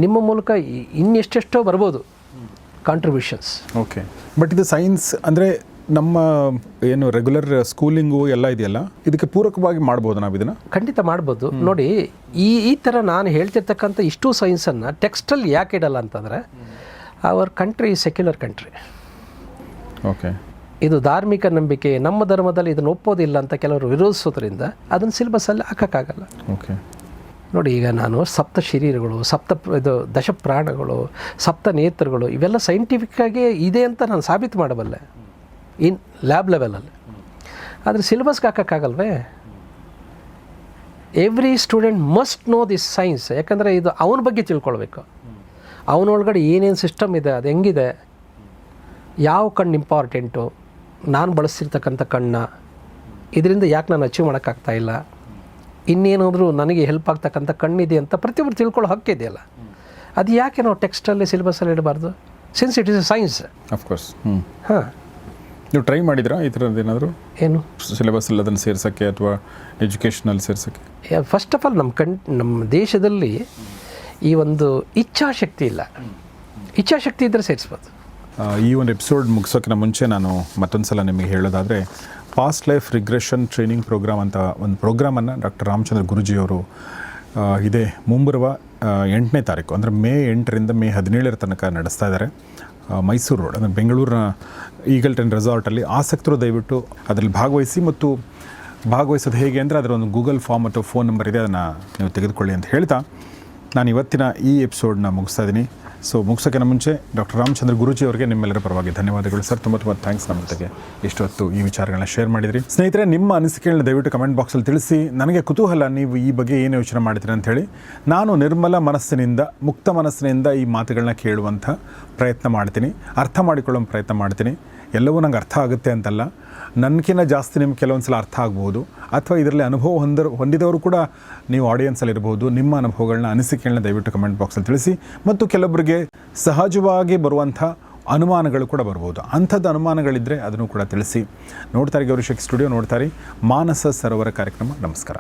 ನಿಮ್ಮ ಮೂಲಕ ಇನ್ನೆಷ್ಟೆಷ್ಟೋ ಬರ್ಬೋದು ಕಾಂಟ್ರಿಬ್ಯೂಷನ್ಸ್. ಓಕೆ. ಬಟ್ ಇದು ಸೈನ್ಸ್ ಅಂದರೆ ನಮ್ಮ ಏನು ರೆಗ್ಯುಲರ್ ಸ್ಕೂಲಿಂಗು ಎಲ್ಲ ಇದೆಯಲ್ಲ, ಇದಕ್ಕೆ ಪೂರಕವಾಗಿ ಮಾಡ್ಬೋದು ನಾವು ಇದನ್ನು? ಖಂಡಿತ ಮಾಡ್ಬೋದು. ನೋಡಿ, ಈ ಥರ ನಾನು ಹೇಳ್ತಿರ್ತಕ್ಕಂಥ ಇಷ್ಟು ಸೈನ್ಸನ್ನು ಟೆಕ್ಸ್ಟಲ್ಲಿ ಯಾಕೆ ಇಡಲ್ಲ ಅಂತಂದರೆ, our country secular country. Okay. ಇದು ಧಾರ್ಮಿಕ ನಂಬಿಕೆ, ನಮ್ಮ ಧರ್ಮದಲ್ಲಿ ಇದನ್ನು ಒಪ್ಪೋದಿಲ್ಲ ಅಂತ ಕೆಲವರು ವಿರೋಧಿಸೋದ್ರಿಂದ ಅದನ್ನು ಸಿಲೆಬಸ್ಸಲ್ಲಿ ಹಾಕೋಕ್ಕಾಗಲ್ಲ. ಓಕೆ. ನೋಡಿ, ಈಗ ನಾನು ಸಪ್ತ ಶರೀರಗಳು, ದಶ ಪ್ರಾಣಗಳು, ಸಪ್ತ ನೇತ್ರಗಳು, ಇವೆಲ್ಲ ಸೈಂಟಿಫಿಕ್ಕಾಗಿ ಇದೆ ಅಂತ ನಾನು ಸಾಬೀತು ಮಾಡಬಲ್ಲೆ ಇನ್ ಲ್ಯಾಬ್ ಲೆವೆಲಲ್ಲಿ. ಆದರೆ ಸಿಲೆಬಸ್ಗೆ ಹಾಕೋಕ್ಕಾಗಲ್ವೇ? Every student must know this science. ಯಾಕಂದರೆ ಇದು ಅವನ ಬಗ್ಗೆ ತಿಳ್ಕೊಳ್ಬೇಕು. ಅವನೊಳಗಡೆ ಏನೇನು ಸಿಸ್ಟಮ್ ಇದೆ, ಅದು ಹೆಂಗಿದೆ, ಯಾವ ಕಣ್ಣು ಇಂಪಾರ್ಟೆಂಟು, ನಾನು ಬಳಸ್ತಿರ್ತಕ್ಕಂಥ ಕಣ್ಣ, ಇದರಿಂದ ಯಾಕೆ ನಾನು ಅಚೀವ್ ಮಾಡೋಕ್ಕಾಗ್ತಾಯಿಲ್ಲ, ಇನ್ನೇನಾದರೂ ನನಗೆ ಹೆಲ್ಪ್ ಆಗ್ತಕ್ಕಂಥ ಕಣ್ಣಿದೆ ಅಂತ ಪ್ರತಿಯೊಬ್ಬರು ತಿಳ್ಕೊಳ್ಳೋ ಹಕ್ಕಿದೆಯಲ್ಲ. ಅದು ಯಾಕೆ ನಾವು ಟೆಕ್ಸ್ಟಲ್ಲಿ ಸಿಲೆಬಸ್ಸಲ್ಲಿ ಇಡಬಾರ್ದು? Since it is a science. Of course. ನೀವು ಟ್ರೈ ಮಾಡಿದ್ರಾ ಈ ಥರದ್ದು ಏನಾದರೂ? ಏನು ಸಿಲೆಬಸ್ಸಲ್ಲಿ ಅದನ್ನು ಸೇರ್ಸೋಕ್ಕೆ ಅಥವಾ ಎಜುಕೇಷನಲ್ಲಿ ಸೇರ್ಸೋಕ್ಕೆ? ಫಸ್ಟ್ ಆಫ್ ಆಲ್ ನಮ್ಮ ದೇಶದಲ್ಲಿ ಈ ಒಂದು ಇಚ್ಛಾಶಕ್ತಿ ಇಲ್ಲ. ಇಚ್ಛಾಶಕ್ತಿ ಇದ್ದರೆ ಸೇರಿಸ್ಬೋದು. ಈ ಒಂದು ಎಪಿಸೋಡ್ ಮುಗಿಸೋಕ್ಕಿಂತ ಮುಂಚೆ ನಾನು ಮತ್ತೊಂದು ಸಲ ನಿಮಗೆ ಹೇಳೋದಾದರೆ, past life regression training program ಅಂತ ಒಂದು ಪ್ರೋಗ್ರಾಮನ್ನು ಡಾಕ್ಟರ್ ರಾಮಚಂದ್ರ ಗುರೂಜಿಯವರು ಇದೇ ಮುಂಬರುವ 8ನೇ ತಾರೀಕು, ಅಂದರೆ ಮೇ 8ರಿಂದ ಮೇ 17 ತನಕ ನಡೆಸ್ತಾ ಇದ್ದಾರೆ. ಮೈಸೂರು ರೋಡ್, ಅಂದರೆ ಬೆಂಗಳೂರಿನ ಈಗಲ್ಟನ್ ರೆಸಾರ್ಟಲ್ಲಿ. ಆಸಕ್ತರು ದಯವಿಟ್ಟು ಅದರಲ್ಲಿ ಭಾಗವಹಿಸಿ. ಮತ್ತು ಭಾಗವಹಿಸೋದು ಹೇಗೆ ಅಂದರೆ, ಅದರ ಒಂದು ಗೂಗಲ್ ಫಾರ್ಮ್ ಅಥವಾ ಫೋನ್ ನಂಬರ್ ಇದೆ, ಅದನ್ನು ನೀವು ತೆಗೆದುಕೊಳ್ಳಿ ಅಂತ ಹೇಳ್ತಾ ನಾನು ಇವತ್ತಿನ ಈ ಎಪಿಸೋಡನ್ನ ಮುಗಿಸ್ತಾ ಇದ್ದೀನಿ. ಸೊ ಮುಗಿಸೋಕ್ಕಿಂತ ಮುಂಚೆ ಡಾಕ್ಟರ್ ರಾಮಚಂದ್ರ ಗುರೂಜಿ ಅವರಿಗೆ ನಿಮ್ಮೆಲ್ಲರ ಪರವಾಗಿ ಧನ್ಯವಾದಗಳು ಸರ್. ತುಂಬ ಥ್ಯಾಂಕ್ಸ್ ನಮ್ಮ ಜೊತೆಗೆ ಇಷ್ಟೊತ್ತು ಈ ವಿಚಾರಗಳನ್ನ ಶೇರ್ ಮಾಡಿದ್ರಿ. ಸ್ನೇಹಿತರೆ, ನಿಮ್ಮ ಅನಿಸಿಕೆಗಳನ್ನ ದಯವಿಟ್ಟು ಕಮೆಂಟ್ ಬಾಕ್ಸಲ್ಲಿ ತಿಳಿಸಿ. ನನಗೆ ಕುತೂಹಲ, ನೀವು ಈ ಬಗ್ಗೆ ಏನು ಯೋಚನೆ ಮಾಡ್ತೀರಿ ಅಂಥೇಳಿ. ನಾನು ನಿರ್ಮಲ ಮನಸ್ಸಿನಿಂದ, ಮುಕ್ತ ಮನಸ್ಸಿನಿಂದ ಈ ಮಾತುಗಳನ್ನ ಕೇಳುವಂಥ ಪ್ರಯತ್ನ ಮಾಡ್ತೀನಿ, ಅರ್ಥ ಮಾಡಿಕೊಳ್ಳೋ ಪ್ರಯತ್ನ ಮಾಡ್ತೀನಿ. ಎಲ್ಲವೂ ನಂಗೆ ಅರ್ಥ ಆಗುತ್ತೆ ಅಂತಲ್ಲ, ನನಗಿಂತ ಜಾಸ್ತಿ ನಿಮ್ಗೆ ಕೆಲವೊಂದು ಸಲ ಅರ್ಥ ಆಗ್ಬೋದು, ಅಥವಾ ಇದರಲ್ಲಿ ಅನುಭವ ಹೊಂದಿದವರು ಕೂಡ ನೀವು ಆಡಿಯನ್ಸಲ್ಲಿ ಇರ್ಬೋದು. ನಿಮ್ಮ ಅನುಭವಗಳನ್ನ, ಅನಿಸಿಕೆಗಳನ್ನ ದಯವಿಟ್ಟು ಕಮೆಂಟ್ ಬಾಕ್ಸಲ್ಲಿ ತಿಳಿಸಿ. ಮತ್ತು ಕೆಲವೊಬ್ಬರಿಗೆ ಸಹಜವಾಗಿ ಬರುವಂಥ ಅನುಮಾನಗಳು ಕೂಡ ಬರ್ಬೋದು. ಅಂಥದ್ದು ಅನುಮಾನಗಳಿದ್ದರೆ ಅದನ್ನು ಕೂಡ ತಿಳಿಸಿ. ನೋಡ್ತಾರೆ ಗೌರಿಶಕ್ತಿ ಸ್ಟುಡಿಯೋ, ನೋಡ್ತಾರೆ ಮಾನಸ ಸರೋವರ ಕಾರ್ಯಕ್ರಮ. ನಮಸ್ಕಾರ.